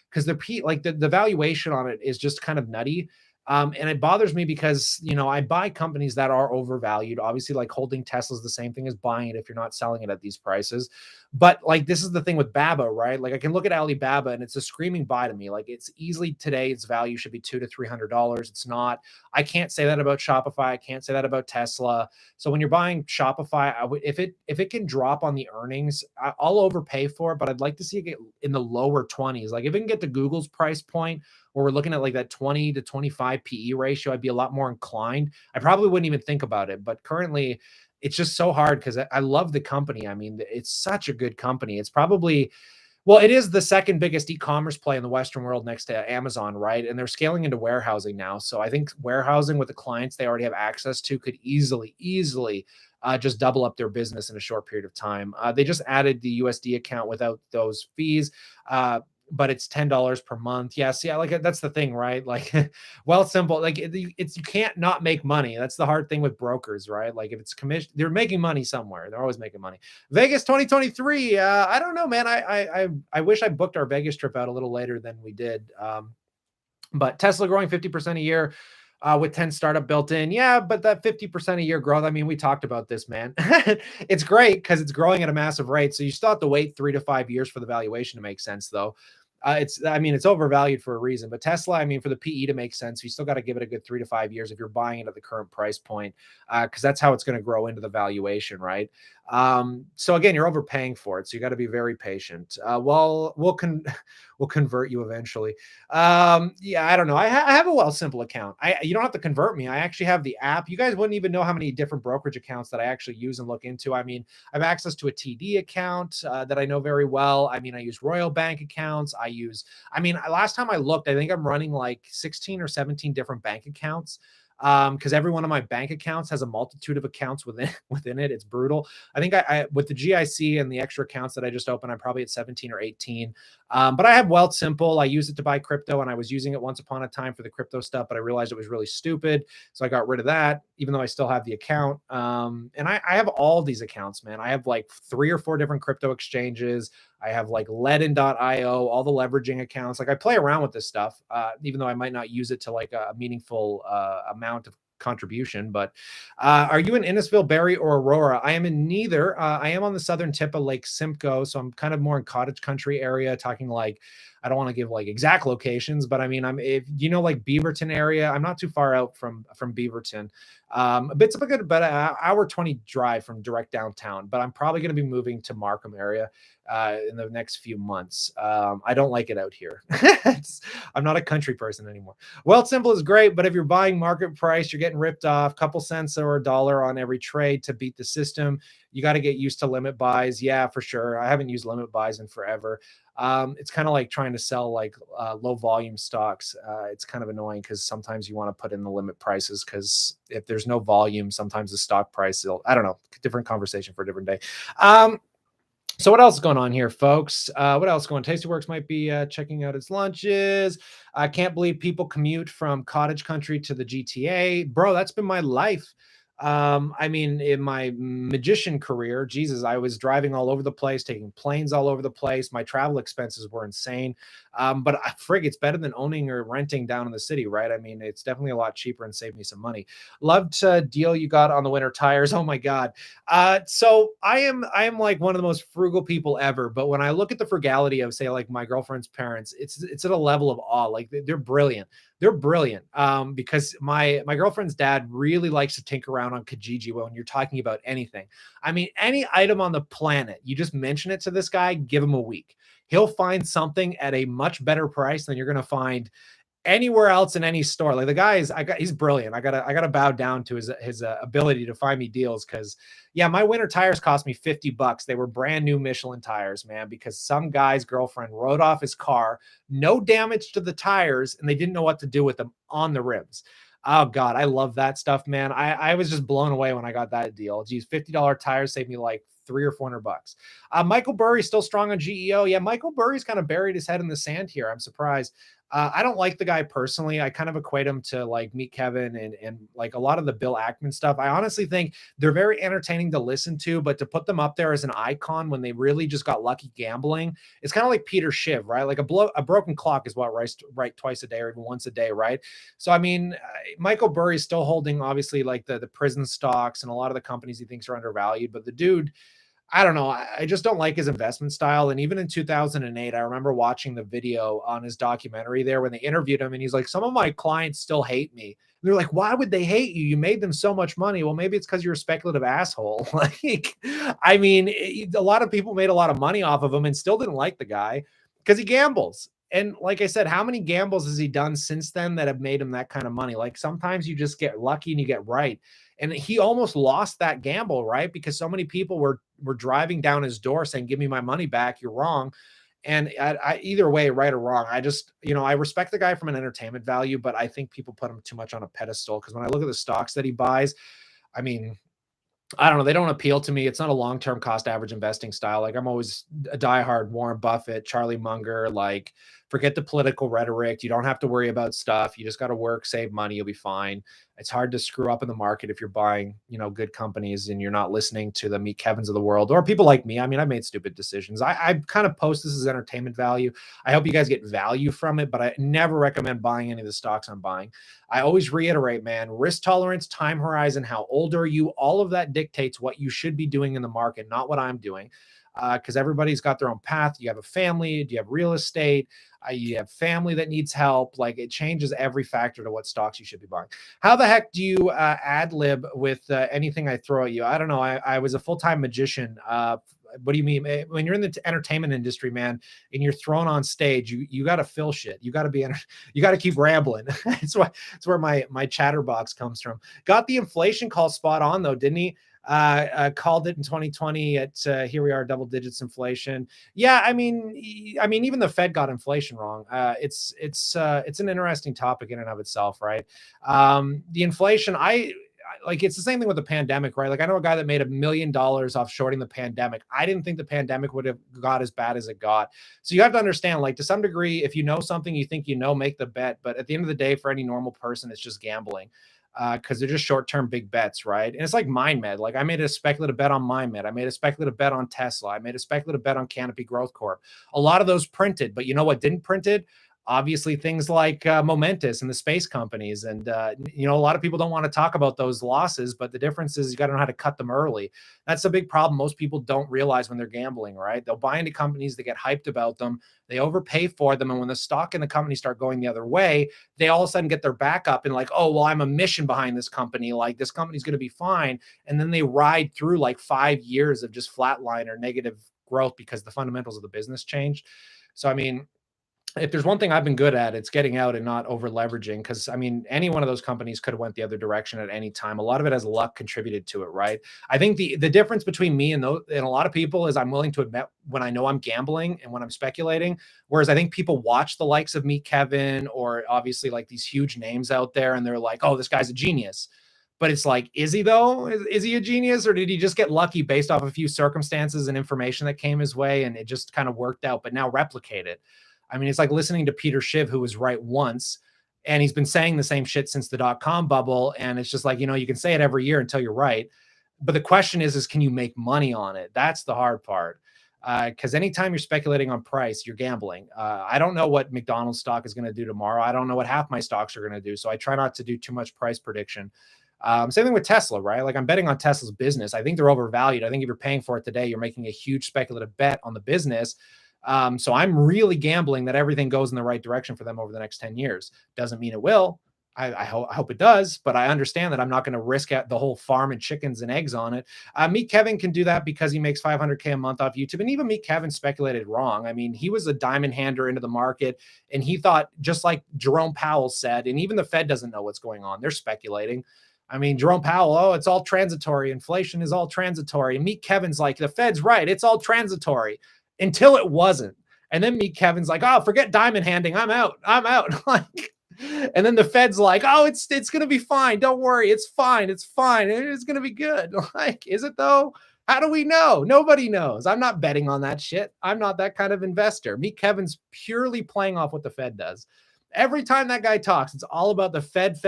because the valuation on it is just kind of nutty. And it bothers me because, I buy companies that are overvalued. Obviously, like holding Tesla is the same thing as buying it if you're not selling it at these prices. But like, this is the thing with Baba, right? Like, I can look at Alibaba and it's a screaming buy to me. Like, it's easily today, its value should be $200 to $300. It's not. I can't say that about Shopify. I can't say that about Tesla. So when you're buying Shopify, if it can drop on the earnings, I'll overpay for it. But I'd like to see it get in the lower 20s. Like, if it can get to Google's price point, where we're looking at like that 20 to 25 PE ratio, I'd be a lot more inclined. I probably wouldn't even think about it. But currently, it's just so hard because I love the company. I mean, it's such a good company. It's probably, well, it is the second biggest e-commerce play in the Western world next to Amazon, right? And they're scaling into warehousing now. So I think warehousing with the clients they already have access to could easily just double up their business in a short period of time. They just added the USD account without those fees. But it's $10 per month. Yes, yeah, like that's the thing, right? Like, Wealthsimple, like it's you can't not make money. That's the hard thing with brokers, right? Like, if it's commission, they're making money somewhere. They're always making money. Vegas 2023. I don't know, man. I wish I booked our Vegas trip out a little later than we did. But Tesla growing 50% a year. With 10 startup built in. Yeah, but that 50% a year growth, I mean, we talked about this, man. It's great because it's growing at a massive rate. So you still have to wait 3 to 5 years for the valuation to make sense, though. It's overvalued for a reason, but Tesla, I mean, for the PE to make sense, you still got to give it a good 3 to 5 years if you're buying it at the current price point, because that's how it's going to grow into the valuation, right? So again, you're overpaying for it, so you got to be very patient. We'll convert you eventually. Yeah, I don't know. I have a Wealthsimple account. You don't have to convert me. I actually have the app. You guys wouldn't even know how many different brokerage accounts that I actually use and look into. I mean, I have access to a TD account that I know very well. I mean, I use Royal Bank accounts. Last time I looked, I think I'm running like 16 or 17 different bank accounts. Because every one of my bank accounts has a multitude of accounts within it. It's brutal. I think I with the GIC and the extra accounts that I just opened, I'm probably at 17 or 18. But I have Wealthsimple. I use it to buy crypto, and I was using it once upon a time for the crypto stuff, but I realized it was really stupid, so I got rid of that, even though I still have the account. And I have all these accounts, man. I have like 3 or 4 different crypto exchanges. I have like Ledin.io, all the leveraging accounts. Like, I play around with this stuff, even though I might not use it to like a meaningful amount of contribution. But are you in Innisfil, Barrie, or Aurora? I am in neither. I am on the southern tip of Lake Simcoe, so I'm kind of more in cottage country area, talking like, I don't want to give like exact locations, but I mean, if like Beaverton area, I'm not too far out from Beaverton. It's a good about an hour 20 drive from direct downtown, but I'm probably going to be moving to Markham area in the next few months. I don't like it out here. I'm not a country person anymore. Wealthsimple is great, but if you're buying market price, you're getting ripped off, couple cents or a dollar on every trade to beat the system. You got to get used to limit buys. Yeah, for sure. I haven't used limit buys in forever. It's kind of like trying to sell like low volume stocks. It's kind of annoying because sometimes you want to put in the limit prices, because if there's no volume, sometimes the stock price I don't know, different conversation for a different day. So what else is going on here, folks? What else going on? Tastyworks might be checking out its lunches. I can't believe people commute from cottage country to the GTA. Bro, that's been my life. I mean, in my magician career, Jesus, I was driving all over the place, taking planes all over the place. My travel expenses were insane. But frig, it's better than owning or renting down in the city, right? I mean, it's definitely a lot cheaper and saved me some money. Loved deal you got on the winter tires. Oh my God. So I am like one of the most frugal people ever. But when I look at the frugality of, say, like my girlfriend's parents, it's at a level of awe. Like they're brilliant. They're brilliant, because my girlfriend's dad really likes to tinker around on Kijiji when you're talking about anything. I mean, any item on the planet, you just mention it to this guy, give him a week. He'll find something at a much better price than you're going to find anywhere else in any store. Like the guy is, he's brilliant. I gotta bow down to his ability to find me deals. Cause yeah, my winter tires cost me $50. They were brand new Michelin tires, man, because some guy's girlfriend rode off his car, no damage to the tires, and they didn't know what to do with them on the rims. Oh God, I love that stuff, man. I was just blown away when I got that deal. Geez, $50 tires saved me like 300 or 400 bucks. Michael Burry's still strong on GEO. Yeah, Michael Burry's kind of buried his head in the sand here. I'm surprised. I don't like the guy personally. I kind of equate him to like Meet Kevin and like a lot of the Bill Ackman stuff. I honestly think they're very entertaining to listen to, but to put them up there as an icon when they really just got lucky gambling, it's kind of like Peter Schiff, right? Like a broken clock is what right twice a day or even once a day, right? So I mean, Michael Burry is still holding obviously like the prison stocks and a lot of the companies he thinks are undervalued, but the dude, I don't know. I just don't like his investment style. And even in 2008, I remember watching the video on his documentary there when they interviewed him, and he's like, "Some of my clients still hate me." They're like, "Why would they hate you? You made them so much money." Well, maybe it's because you're a speculative asshole. Like, I mean, a lot of people made a lot of money off of him and still didn't like the guy because he gambles. And like I said, how many gambles has he done since then that have made him that kind of money? Like sometimes you just get lucky and you get right. And he almost lost that gamble, right? Because so many people were driving down his door saying, "Give me my money back. You're wrong." And either way, right or wrong, I just, I respect the guy from an entertainment value, but I think people put him too much on a pedestal because when I look at the stocks that he buys, I mean, I don't know. They don't appeal to me. It's not a long-term cost average investing style. Like I'm always a diehard Warren Buffett, Charlie Munger, like forget the political rhetoric. You don't have to worry about stuff. You just got to work, save money. You'll be fine. It's hard to screw up in the market if you're buying, good companies and you're not listening to the Meet Kevins of the world or people like me. I mean, I made stupid decisions. I kind of post this as entertainment value. I hope you guys get value from it, but I never recommend buying any of the stocks I'm buying. I always reiterate, man, risk tolerance, time horizon, how old are you? All of that dictates what you should be doing in the market, not what I'm doing. Because everybody's got their own path. You have a family, do you have real estate? You have family that needs help. Like it changes every factor to what stocks you should be buying. How the heck do you ad lib with anything I throw at you? I don't know. I was a full-time magician. What do you mean? When you're in the entertainment industry, man, and you're thrown on stage, you got to fill shit. You got to you got to keep rambling. That's where my chatterbox comes from. Got the inflation call spot on though, didn't he? Called it in 2020 at here we are, double digits inflation. Yeah, I mean, even the Fed got inflation wrong. It's an interesting topic in and of itself, right? The inflation, like it's the same thing with the pandemic, right? Like I know a guy that made $1 million off shorting the pandemic. I didn't think the pandemic would have got as bad as it got. So you have to understand, like to some degree, if you know something, you think make the bet. But at the end of the day, for any normal person, it's just gambling because they're just short-term big bets, right? And it's like MindMed. Like I made a speculative bet on MindMed. I made a speculative bet on Tesla. I made a speculative bet on Canopy Growth Corp. A lot of those printed, but you know what didn't print it? Obviously things like Momentous and the space companies. And, a lot of people don't want to talk about those losses, but the difference is you got to know how to cut them early. That's a big problem. Most people don't realize when they're gambling, right? They'll buy into companies, they get hyped about them, they overpay for them. And when the stock and the company start going the other way, they all of a sudden get their back up and like, oh, well, I'm a mission behind this company. Like this company's going to be fine. And then they ride through like 5 years of just flatline or negative growth because the fundamentals of the business changed. So, I mean, if there's one thing I've been good at, it's getting out and not over leveraging. Because I mean, any one of those companies could have went the other direction at any time. A lot of it has luck contributed to it, right? I think the difference between me and a lot of people is I'm willing to admit when I know I'm gambling and when I'm speculating. Whereas I think people watch the likes of Meet Kevin or obviously like these huge names out there, and they're like, "Oh, this guy's a genius." But it's like, is he though? Is he a genius, or did he just get lucky based off a few circumstances and information that came his way, and it just kind of worked out? But now replicate it. I mean, it's like listening to Peter Schiff, who was right once, And he's been saying the same shit since the dot-com bubble. And it's just like, you can say it every year until you're right. But the question is can you make money on it? That's the hard part. Because anytime you're speculating on price, you're gambling. I don't know what McDonald's stock is going to do tomorrow. I don't know what half my stocks are going to do. So I try not to do too much price prediction. Same thing with Tesla, right? Like I'm betting on Tesla's business. I think they're overvalued. I think if you're paying for it today, you're making a huge speculative bet on the business. So I'm really gambling that everything goes in the right direction for them over the next 10 years. Doesn't mean it will. I hope it does, but I understand that I'm not going to risk the whole farm and chickens and eggs on it. Meet Kevin can do that because he makes $500K a month off YouTube. And even Meet Kevin speculated wrong. I mean, he was a diamond hander into the market and he thought, just like Jerome Powell said, and even the Fed doesn't know what's going on. They're speculating. I mean, Jerome Powell, it's all transitory. Inflation is all transitory. And Meet Kevin's like, the Fed's right. It's all transitory until it wasn't. And then Meet Kevin's like, oh, forget diamond handing. I'm out. Like, and then the Fed's like, oh, it's going to be fine. Don't worry. It's fine. It's fine. It's going to be good. Like, is it though? How do we know? Nobody knows. I'm not betting on that shit. I'm not that kind of investor. Meet Kevin's purely playing off what the Fed does. Every time that guy talks, it's all about the Fed.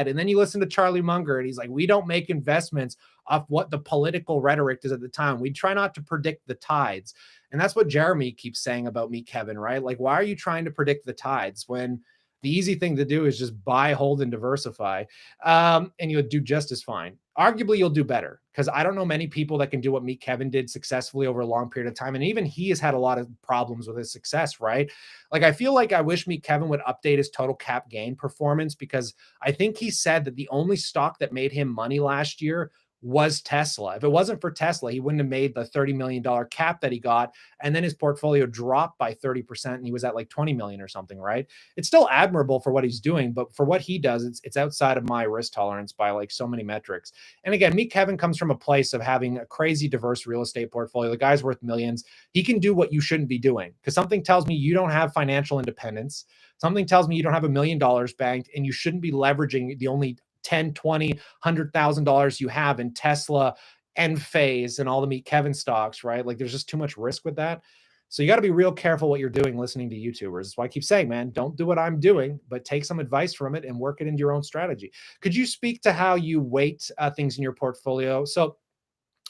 And then you listen to Charlie Munger and he's like, we don't make investments off what the political rhetoric is at the time. We try not to predict the tides. And that's what Jeremy keeps saying about Meet Kevin, right? Like, why are you trying to predict the tides when the easy thing to do is just buy, hold, and diversify, and you'll do just as fine. Arguably, you'll do better because I don't know many people that can do what Meet Kevin did successfully over a long period of time. And even he has had a lot of problems with his success, right? Like, I feel like I wish Meet Kevin would update his total cap gain performance because I think he said that the only stock that made him money last year was Tesla. If it wasn't for Tesla, he wouldn't have made the $30 million cap that he got. And then his portfolio dropped by 30% and he was at like 20 million or something, right? It's still admirable for what he's doing, but for what he does, it's outside of my risk tolerance by like so many metrics. And again, Meet Kevin comes from a place of having a crazy diverse real estate portfolio. The guy's worth millions. He can do what you shouldn't be doing because something tells me you don't have financial independence. Something tells me you don't have $1 million banked and you shouldn't be leveraging the only 10, 20, $100,000 you have in Tesla and Phase and all the Meet Kevin stocks, right? Like there's just too much risk with that. So you got to be real careful what you're doing listening to YouTubers. That's why I keep saying, man, don't do what I'm doing, but take some advice from it and work it into your own strategy. Could you speak to how you weight things in your portfolio? So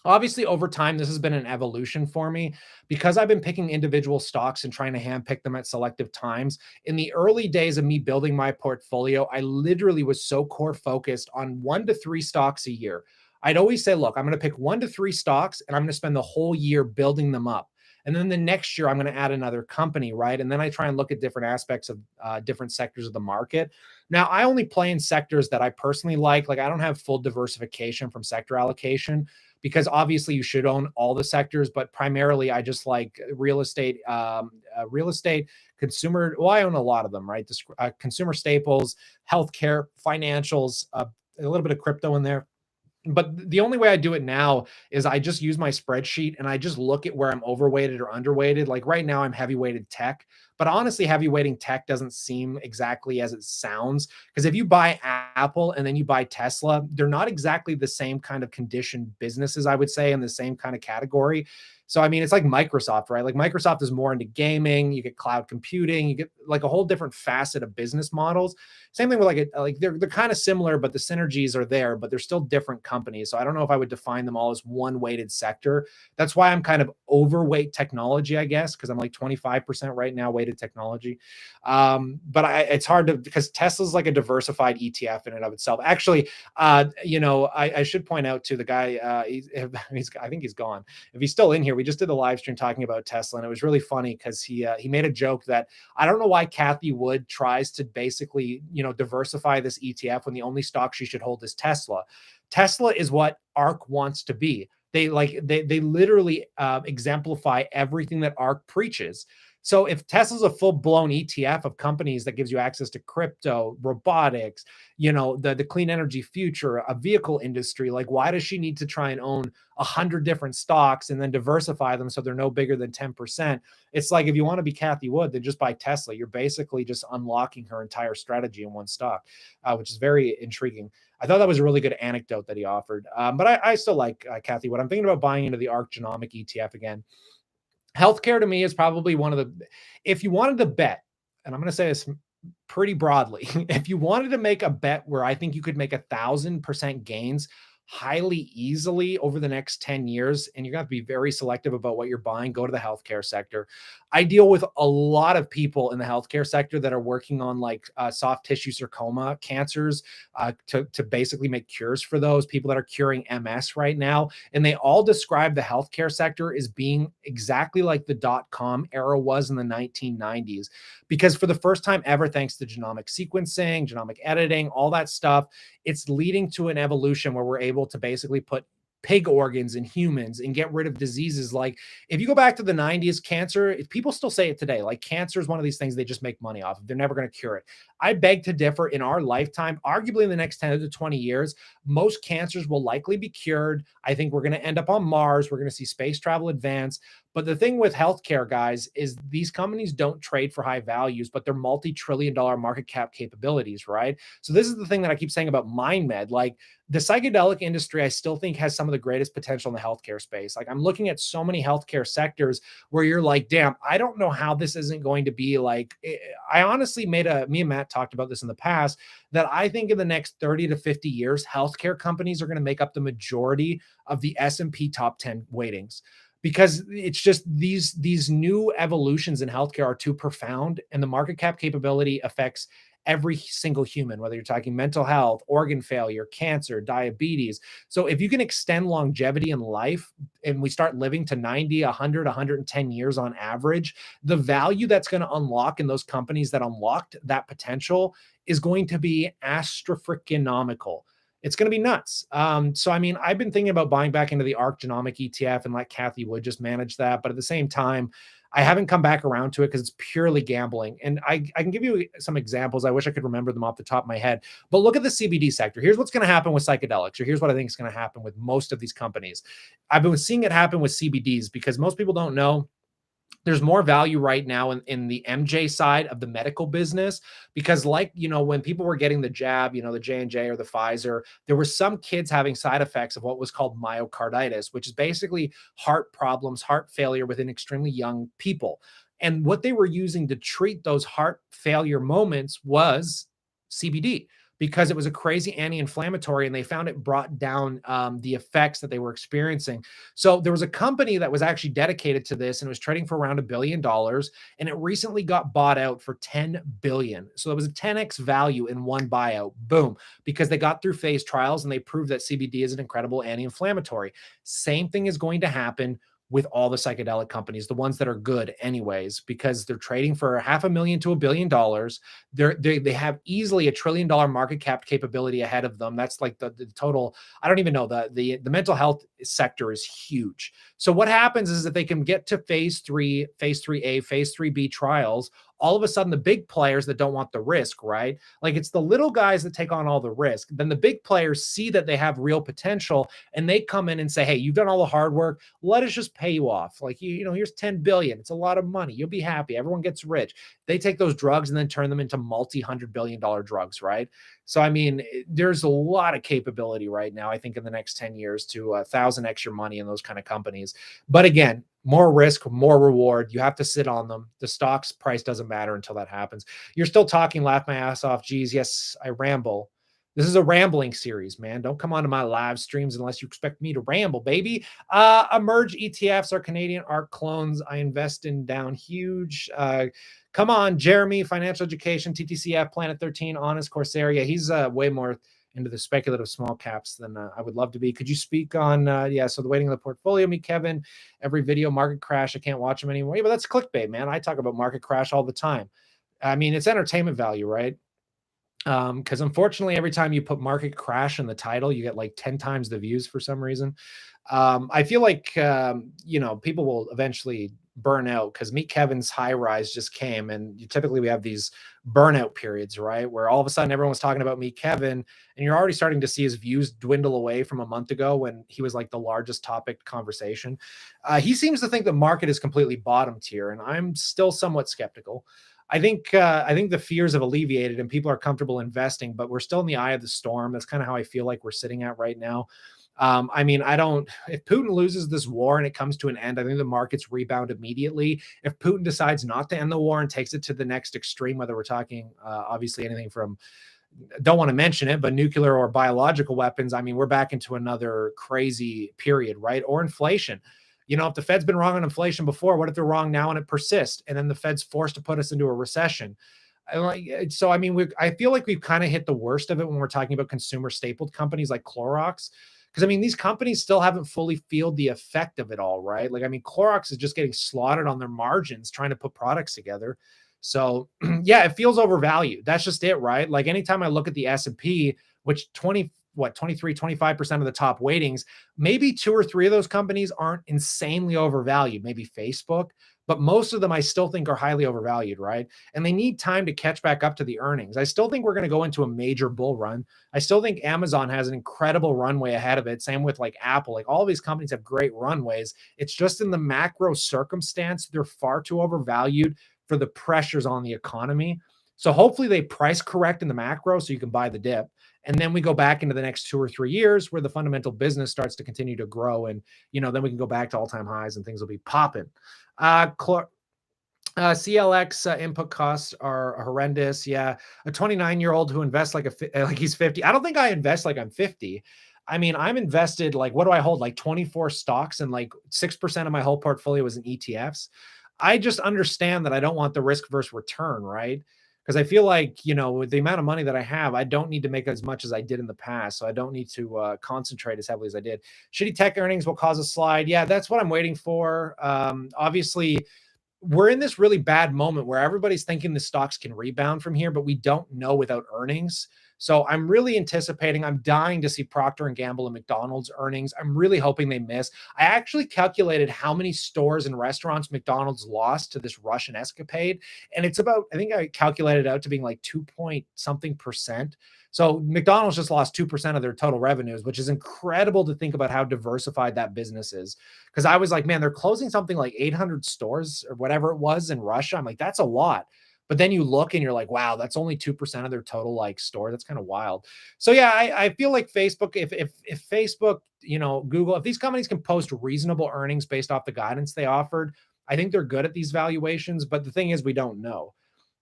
obviously, over time, this has been an evolution for me because I've been picking individual stocks and trying to handpick them at selective times. In the early days of me building my portfolio, I literally was so core focused on 1 to 3 stocks a year. I'd always say, look, I'm going to pick 1 to 3 stocks and I'm going to spend the whole year building them up. And then the next year, I'm going to add another company, right? And then I try and look at different aspects of different sectors of the market. Now, I only play in sectors that I personally like. Like I don't have full diversification from sector allocation, because obviously you should own all the sectors, but primarily I just like real estate, consumer. Well, I own a lot of them, right? Consumer staples, healthcare, financials, a little bit of crypto in there. But the only way I do it now is I just use my spreadsheet and I just look at where I'm overweighted or underweighted. Like right now I'm heavyweighted tech, but honestly, heavyweighting tech doesn't seem exactly as it sounds. Because if you buy Apple and then you buy Tesla, they're not exactly the same kind of conditioned businesses, I would say, in the same kind of category. So, I mean, it's like Microsoft, right? Like Microsoft is more into gaming, you get cloud computing, you get like a whole different facet of business models. Same thing with like they're kind of similar, but the synergies are there, but they're still different companies. So I don't know if I would define them all as one weighted sector. That's why I'm kind of overweight technology, I guess, because I'm like 25% right now weighted technology. But it's hard to, because Tesla's like a diversified ETF in and of itself. Actually, I should point out to the guy, I think he's gone. If he's still in here, we just did a live stream talking about Tesla, and it was really funny because he made a joke that I don't know why Kathy Wood tries to basically, diversify this ETF when the only stock she should hold is Tesla. Tesla is what ARK wants to be. They literally exemplify everything that ARK preaches. So if Tesla's a full-blown ETF of companies that gives you access to crypto, robotics, the clean energy future, a vehicle industry, like why does she need to try and own 100 different stocks and then diversify them so they're no bigger than 10%? It's like, if you want to be Kathy Wood, then just buy Tesla. You're basically just unlocking her entire strategy in one stock, which is very intriguing. I thought that was a really good anecdote that he offered. But I still like Kathy Wood. I'm thinking about buying into the ARK Genomic ETF again. Healthcare to me is probably one of the, if you wanted to bet, and I'm going to say this pretty broadly. If you wanted to make a bet where I think you could make 1,000% gains highly easily over the next 10 years, and you're going to have to be very selective about what you're buying, go to the healthcare sector. I deal with a lot of people in the healthcare sector that are working on like soft tissue sarcoma cancers to basically make cures for those people that are curing MS right now. And they all describe the healthcare sector as being exactly like the dot-com era was in the 1990s, because for the first time ever, thanks to genomic sequencing, genomic editing, all that stuff, it's leading to an evolution where we're able to basically put pig organs in humans and get rid of diseases. Like if you go back to the 90s, cancer, if people still say it today, like cancer is one of these things they just make money off of. They're never going to cure it. I beg to differ. In our lifetime, arguably in the next 10 to 20 years, most cancers will likely be cured. I think we're going to end up on Mars. We're going to see space travel advance. But the thing with healthcare, guys, is these companies don't trade for high values, but they're multi-trillion-dollar market cap capabilities, right? So this is the thing that I keep saying about MindMed. Like the psychedelic industry, I still think has some of the greatest potential in the healthcare space. Like I'm looking at so many healthcare sectors where you're like, damn, I don't know how this isn't going to be like, I honestly me and Matt talked about this in the past, that I think in the next 30 to 50 years, healthcare companies are going to make up the majority of the S&P top 10 weightings, because it's just these new evolutions in healthcare are too profound, and the market cap capability affects every single human, whether you're talking mental health, organ failure, cancer, diabetes. So if you can extend longevity in life and we start living to 90, 100, 110 years on average, the value that's going to unlock in those companies that unlocked that potential is going to be astronomical. It's going to be nuts. So, I mean, I've been thinking about buying back into the ARC Genomic ETF and let Kathy Wood just manage that. But at the same time, I haven't come back around to it because it's purely gambling. And I can give you some examples. I wish I could remember them off the top of my head. But look at the CBD sector. Here's what's going to happen with psychedelics, or here's what I think is going to happen with most of these companies. I've been seeing it happen with CBDs because most people don't know there's more value right now in the MJ side of the medical business, because like, you know, when people were getting the jab, you know, the J&J or the Pfizer, there were some kids having side effects of what was called myocarditis, which is basically heart problems, heart failure within extremely young people. And what they were using to treat those heart failure moments was CBD, because it was a crazy anti-inflammatory, and they found it brought down the effects that they were experiencing. So there was a company that was actually dedicated to this, and it was trading for around $1 billion, and it recently got bought out for $10 billion. So it was a 10x value in one buyout. Boom. Because they got through phase trials and they proved that CBD is an incredible anti-inflammatory. Same thing is going to happen with all the psychedelic companies, the ones that are good anyways, because they're trading for $500,000 to $1 billion. They have easily $1 trillion market cap capability ahead of them. That's like the total. I don't even know, the mental health sector is huge. So what happens is that they can get to phase 3A, phase 3B trials. All of a sudden, the big players that don't want the risk, right? Like it's the little guys that take on all the risk. Then the big players see that they have real potential, and they come in and say, hey, you've done all the hard work. Let us just pay you off. Like, you know, here's 10 billion. It's a lot of money. You'll be happy. Everyone gets rich. They take those drugs and then turn them into multi-$100 billion drugs, right? So, I mean, there's a lot of capability right now, I think, in the next 10 years to 1,000x your money in those kind of companies. But again, more risk, more reward. You have to sit on them. The stock's price doesn't matter until that happens. You're still talking, laugh my ass off. Geez, yes, I ramble. This is a rambling series, man. Don't come onto my live streams unless you expect me to ramble, baby. Emerge ETFs are Canadian ARC clones. I invest in down huge. Come on, Jeremy, financial education, TTCF, Planet 13, Honest, Corsair. Yeah, he's way more into the speculative small caps than I would love to be. Could you speak on, so the weighting of the portfolio, me, Kevin, every video market crash, I can't watch them anymore. Yeah, but that's clickbait, man. I talk about market crash all the time. I mean, it's entertainment value, right? Because unfortunately, every time you put market crash in the title, you get like 10 times the views for some reason. I feel like, people will eventually burn out, because Meet Kevin's high rise just came, and typically we have these burnout periods, right? Where all of a sudden everyone was talking about Meet Kevin, and you're already starting to see his views dwindle away from a month ago when he was like the largest topic conversation. He seems to think the market is completely bottomed here, and I'm still somewhat skeptical. I think the fears have alleviated and people are comfortable investing, but we're still in the eye of the storm. That's kind of how I feel like we're sitting at right now. I mean, I don't, if Putin loses this war and it comes to an end, I think the markets rebound immediately. If Putin decides not to end the war and takes it to the next extreme, whether we're talking obviously anything from, don't want to mention it, but nuclear or biological weapons, I mean, we're back into another crazy period, right? Or inflation. You know, if the Fed's been wrong on inflation before, what if they're wrong now and it persists? And then the Fed's forced to put us into a recession. So I mean, I feel like we've kind of hit the worst of it when we're talking about consumer stapled companies like Clorox. Because I mean, these companies still haven't fully feel the effect of it all, right? Like, I mean, Clorox is just getting slaughtered on their margins trying to put products together. So yeah, it feels overvalued. That's just it, right? Like anytime I look at the S&P, which 23, 25% of the top weightings, maybe two or three of those companies aren't insanely overvalued, maybe Facebook, but most of them I still think are highly overvalued, right? And they need time to catch back up to the earnings. I still think we're going to go into a major bull run. I still think Amazon has an incredible runway ahead of it. Same with like Apple. Like all of these companies have great runways. It's just in the macro circumstance, they're far too overvalued for the pressures on the economy. So hopefully they price correct in the macro so you can buy the dip. And then we go back into the next 2 or 3 years where the fundamental business starts to continue to grow. And, you know, then we can go back to all-time highs and things will be popping. CLX input costs are horrendous. Yeah. A 29-year-old who invests like he's 50. I don't think I invest like I'm 50. I mean, I'm invested like, what do I hold? Like 24 stocks and like 6% of my whole portfolio is in ETFs. I just understand that I don't want the risk versus return, right? Because I feel like, you know, with the amount of money that I have, I don't need to make as much as I did in the past. So I don't need to concentrate as heavily as I did. Shitty tech earnings will cause a slide. Yeah, that's what I'm waiting for. Obviously, we're in this really bad moment where everybody's thinking the stocks can rebound from here, but we don't know without earnings. So I'm really anticipating, I'm dying to see Procter and Gamble and McDonald's earnings. I'm really hoping they miss. I actually calculated how many stores and restaurants McDonald's lost to this Russian escapade. And it's about, I think I calculated it out to being like 2 point something percent. So McDonald's just lost 2% of their total revenues, which is incredible to think about how diversified that business is. Because I was like, man, they're closing something like 800 stores or whatever it was in Russia. I'm like, that's a lot. But then you look and you're like, wow, that's only 2% of their total like store. That's kind of wild. So yeah, I feel like Facebook, if Facebook, you know, Google, if these companies can post reasonable earnings based off the guidance they offered, I think they're good at these valuations. But the thing is, we don't know.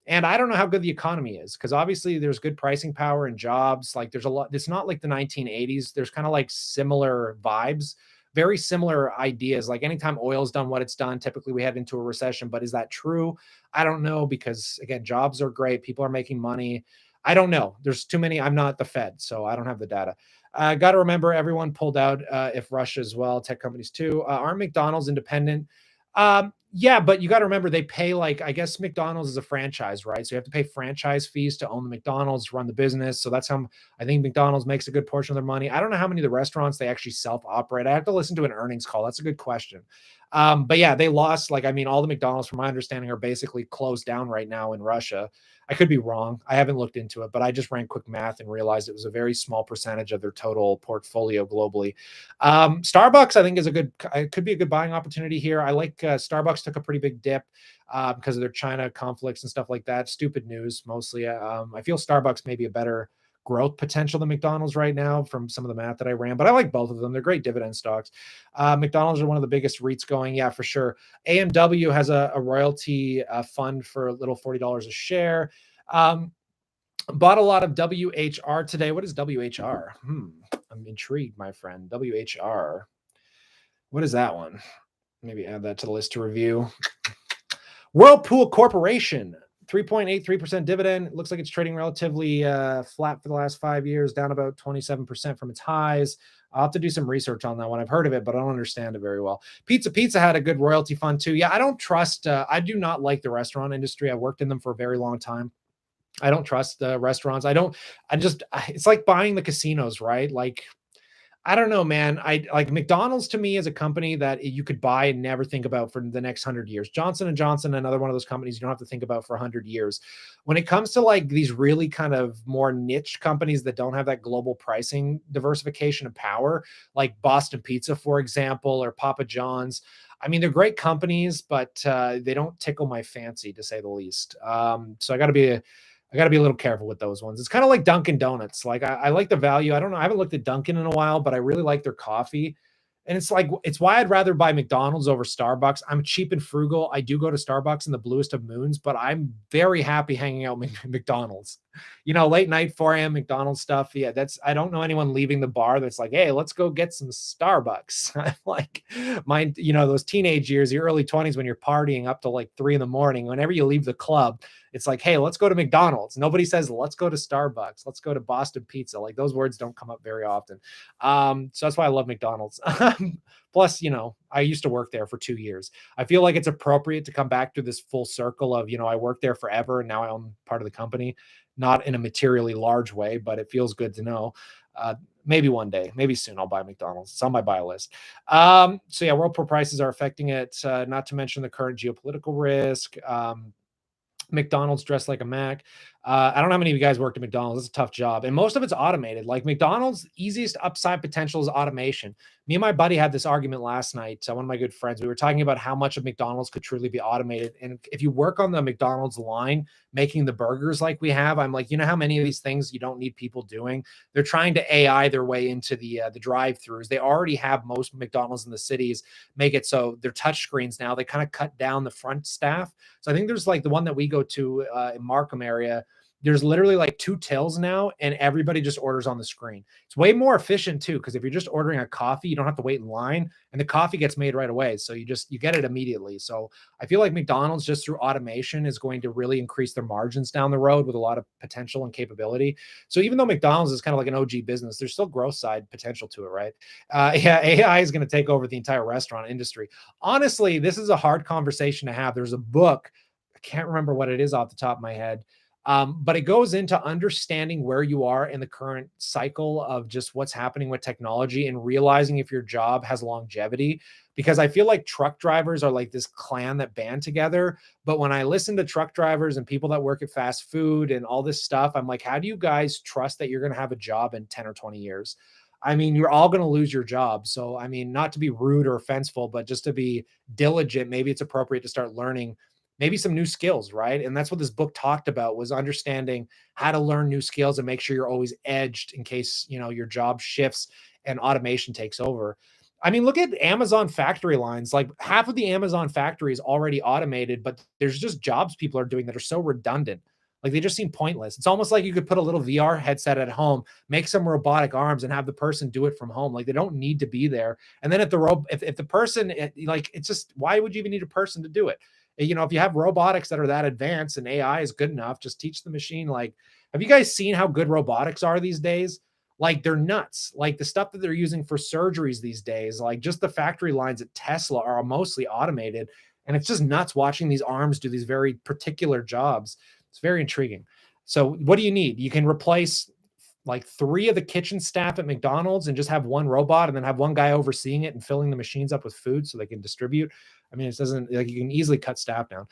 And I don't know how good the economy is because obviously there's good pricing power and jobs. Like there's a lot, it's not like the 1980s. There's kind of like similar vibes, very similar ideas. Like anytime oil's done what it's done, typically we head into a recession. But is that true? I don't know because again, jobs are great. People are making money. I don't know. There's too many. I'm not the Fed, so I don't have the data. Got to remember everyone pulled out if Russia as well, tech companies too. Aren't McDonald's independent? Yeah, but you got to remember they pay like, I guess McDonald's is a franchise, right? So you have to pay franchise fees to own the McDonald's, run the business. So that's how I think McDonald's makes a good portion of their money. I don't know how many of the restaurants they actually self-operate. I have to listen to an earnings call. That's a good question. But yeah, they lost, like, I mean, all the McDonald's, from my understanding, are basically closed down right now in Russia. I could be wrong. I haven't looked into it, but I just ran quick math and realized it was a very small percentage of their total portfolio globally. Starbucks, I think, it could be a good buying opportunity here. I like Starbucks took a pretty big dip because of their China conflicts and stuff like that. Stupid news mostly. I feel Starbucks may be a better growth potential than McDonald's right now from some of the math that I ran, but I like both of them. They're great dividend stocks. McDonald's are one of the biggest REITs going. Yeah, for sure. AMW has a royalty fund for a little $40 a share. Bought a lot of WHR today. What is WHR? I'm intrigued, my friend. WHR. What is that one? Maybe add that to the list to review. Whirlpool Corporation. 3.83% dividend. It looks like it's trading relatively flat for the last 5 years, down about 27% from its highs. I'll have to do some research on that one. I've heard of it, but I don't understand it very well. Pizza had a good royalty fund too. Yeah, I don't trust, I do not like the restaurant industry. I worked in them for a very long time. I don't trust the restaurants. It's like buying the casinos, right? Like, I don't know, man. I like McDonald's to me as a company that you could buy and never think about for the next 100 years. Johnson & Johnson, another one of those companies you don't have to think about for 100 years. When it comes to like these really kind of more niche companies that don't have that global pricing diversification and power, like Boston Pizza, for example, or Papa John's, I mean, they're great companies, but they don't tickle my fancy, to say the least. So I got to be I got to be a little careful with those ones. It's kind of like Dunkin' Donuts. Like I like the value. I don't know. I haven't looked at Dunkin' in a while, but I really like their coffee. And it's like it's why I'd rather buy McDonald's over Starbucks. I'm cheap and frugal. I do go to Starbucks in the bluest of moons, but I'm very happy hanging out with McDonald's. Late night 4 a.m. McDonald's stuff. Yeah, that's I don't know anyone leaving the bar that's like, hey, let's go get some Starbucks. I'm like mine, those teenage years, your early 20s when you're partying up to like 3 in the morning. Whenever you leave the club, it's like, hey, let's go to McDonald's. Nobody says, let's go to Starbucks. Let's go to Boston Pizza. Like those words don't come up very often. So that's why I love McDonald's. Plus, I used to work there for 2 years. I feel like it's appropriate to come back to this full circle of, I worked there forever and now I own part of the company, not in a materially large way, but it feels good to know. Maybe one day, maybe soon I'll buy McDonald's. It's on my buy list. So yeah, world poor prices are affecting it, not to mention the current geopolitical risk. McDonald's dressed like a Mac. I don't know how many of you guys worked at McDonald's. It's a tough job. And most of it's automated. Like McDonald's easiest upside potential is automation. Me and my buddy had this argument last night. One of my good friends, we were talking about how much of McDonald's could truly be automated. And if you work on the McDonald's line, making the burgers like we have, I'm like, how many of these things you don't need people doing? They're trying to AI their way into the drive-throughs. They already have most McDonald's in the cities make it so they're touch screens now. They kind of cut down the front staff. So I think there's like the one that we go to in Markham area. There's literally like 2 tills now and everybody just orders on the screen. It's way more efficient too, because if you're just ordering a coffee, you don't have to wait in line and the coffee gets made right away. So you get it immediately. So I feel like McDonald's just through automation is going to really increase their margins down the road with a lot of potential and capability. So even though McDonald's is kind of like an OG business, there's still growth side potential to it, right? Yeah, AI is going to take over the entire restaurant industry. Honestly, this is a hard conversation to have. There's a book, I can't remember what it is off the top of my head. But it goes into understanding where you are in the current cycle of just what's happening with technology and realizing if your job has longevity. Because I feel like truck drivers are like this clan that band together. But when I listen to truck drivers and people that work at fast food and all this stuff, I'm like, how do you guys trust that you're going to have a job in 10 or 20 years? I mean, you're all going to lose your job. So, I mean, not to be rude or offenseful, but just to be diligent, maybe it's appropriate to start learning maybe some new skills, right? And that's what this book talked about, was understanding how to learn new skills and make sure you're always edged in case, your job shifts and automation takes over. I mean, look at Amazon factory lines. Like half of the Amazon factory is already automated, but there's just jobs people are doing that are so redundant. Like they just seem pointless. It's almost like you could put a little VR headset at home, make some robotic arms and have the person do it from home. Like they don't need to be there. And then if the person, like, it's just, why would you even need a person to do it? If you have robotics that are that advanced and AI is good enough, just teach the machine. Like, have you guys seen how good robotics are these days? Like they're nuts. Like the stuff that they're using for surgeries these days, like just the factory lines at Tesla are mostly automated. And it's just nuts watching these arms do these very particular jobs. It's very intriguing. So what do you need? You can replace like 3 of the kitchen staff at McDonald's and just have one robot and then have one guy overseeing it and filling the machines up with food so they can distribute. I mean, it doesn't, like, you can easily cut staff down.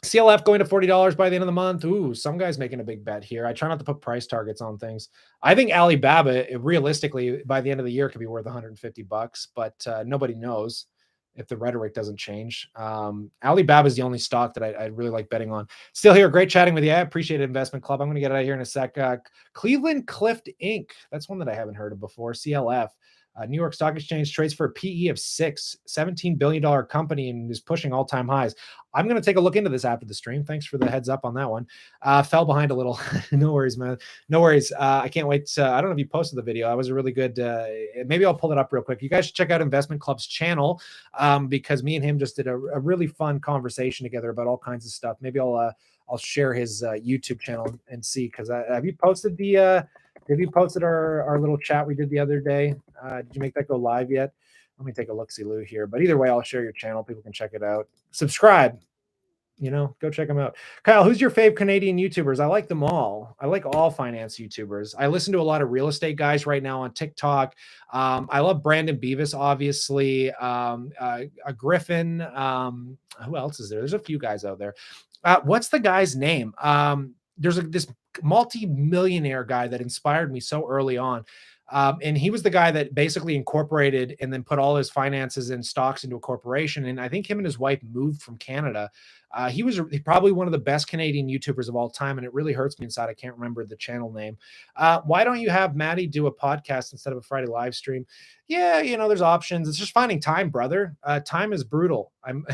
CLF going to $40 by the end of the month. Ooh, some guy's making a big bet here. I try not to put price targets on things. I think Alibaba, realistically, by the end of the year could be worth $150, but nobody knows if the rhetoric doesn't change. Alibaba is the only stock that I really like betting on. Still here. Great chatting with you. I appreciate it, Investment Club. I'm going to get out of here in a sec. Cleveland Clift Inc. That's one that I haven't heard of before. CLF. New York Stock Exchange trades for a PE of 6, $17 billion company, and is pushing all-time highs. I'm going to take a look into this after the stream. Thanks for the heads up on that one. Fell behind a little. No worries, man. No worries. I can't wait. I don't know if you posted the video. That was a really good, maybe I'll pull it up real quick. You guys should check out Investment Club's channel because me and him just did a really fun conversation together about all kinds of stuff. Maybe I'll share his YouTube channel and see, because have you posted our little chat we did the other day? Did you make that go live yet? Let me take a look-see-loo here. But either way, I'll share your channel. People can check it out. Subscribe. Go check them out. Kyle, who's your fave Canadian YouTubers? I like them all. I like all finance YouTubers. I listen to a lot of real estate guys right now on TikTok. I love Brandon Beavis, obviously. A Griffin. Who else is there? There's a few guys out there. What's the guy's name? There's this multi-millionaire guy that inspired me so early on. And he was the guy that basically incorporated and then put all his finances and stocks into a corporation. And I think him and his wife moved from Canada. He was probably one of the best Canadian YouTubers of all time, and it really hurts me inside. I can't remember the channel name. Why don't you have Maddie do a podcast instead of a Friday live stream? Yeah, there's options. It's just finding time, brother. Time is brutal. I'm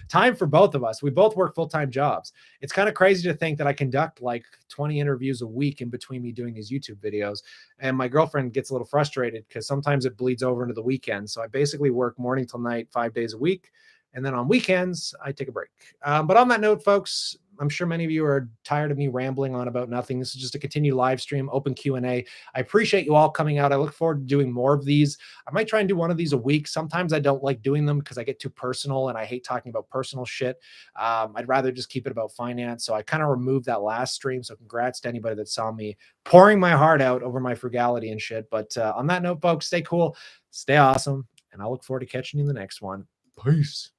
time for both of us. We both work full-time jobs. It's kind of crazy to think that I conduct like 20 interviews a week in between me doing these YouTube videos. And my girlfriend gets a little frustrated because sometimes it bleeds over into the weekend. So I basically work morning till night, 5 days a week. And then on weekends, I take a break. But on that note, folks, I'm sure many of you are tired of me rambling on about nothing. This is just a continued live stream, open Q&A. I appreciate you all coming out. I look forward to doing more of these. I might try and do one of these a week. Sometimes I don't like doing them because I get too personal and I hate talking about personal shit. I'd rather just keep it about finance. So I kind of removed that last stream. So congrats to anybody that saw me pouring my heart out over my frugality and shit. But on that note, folks, stay cool, stay awesome, and I'll look forward to catching you in the next one. Peace.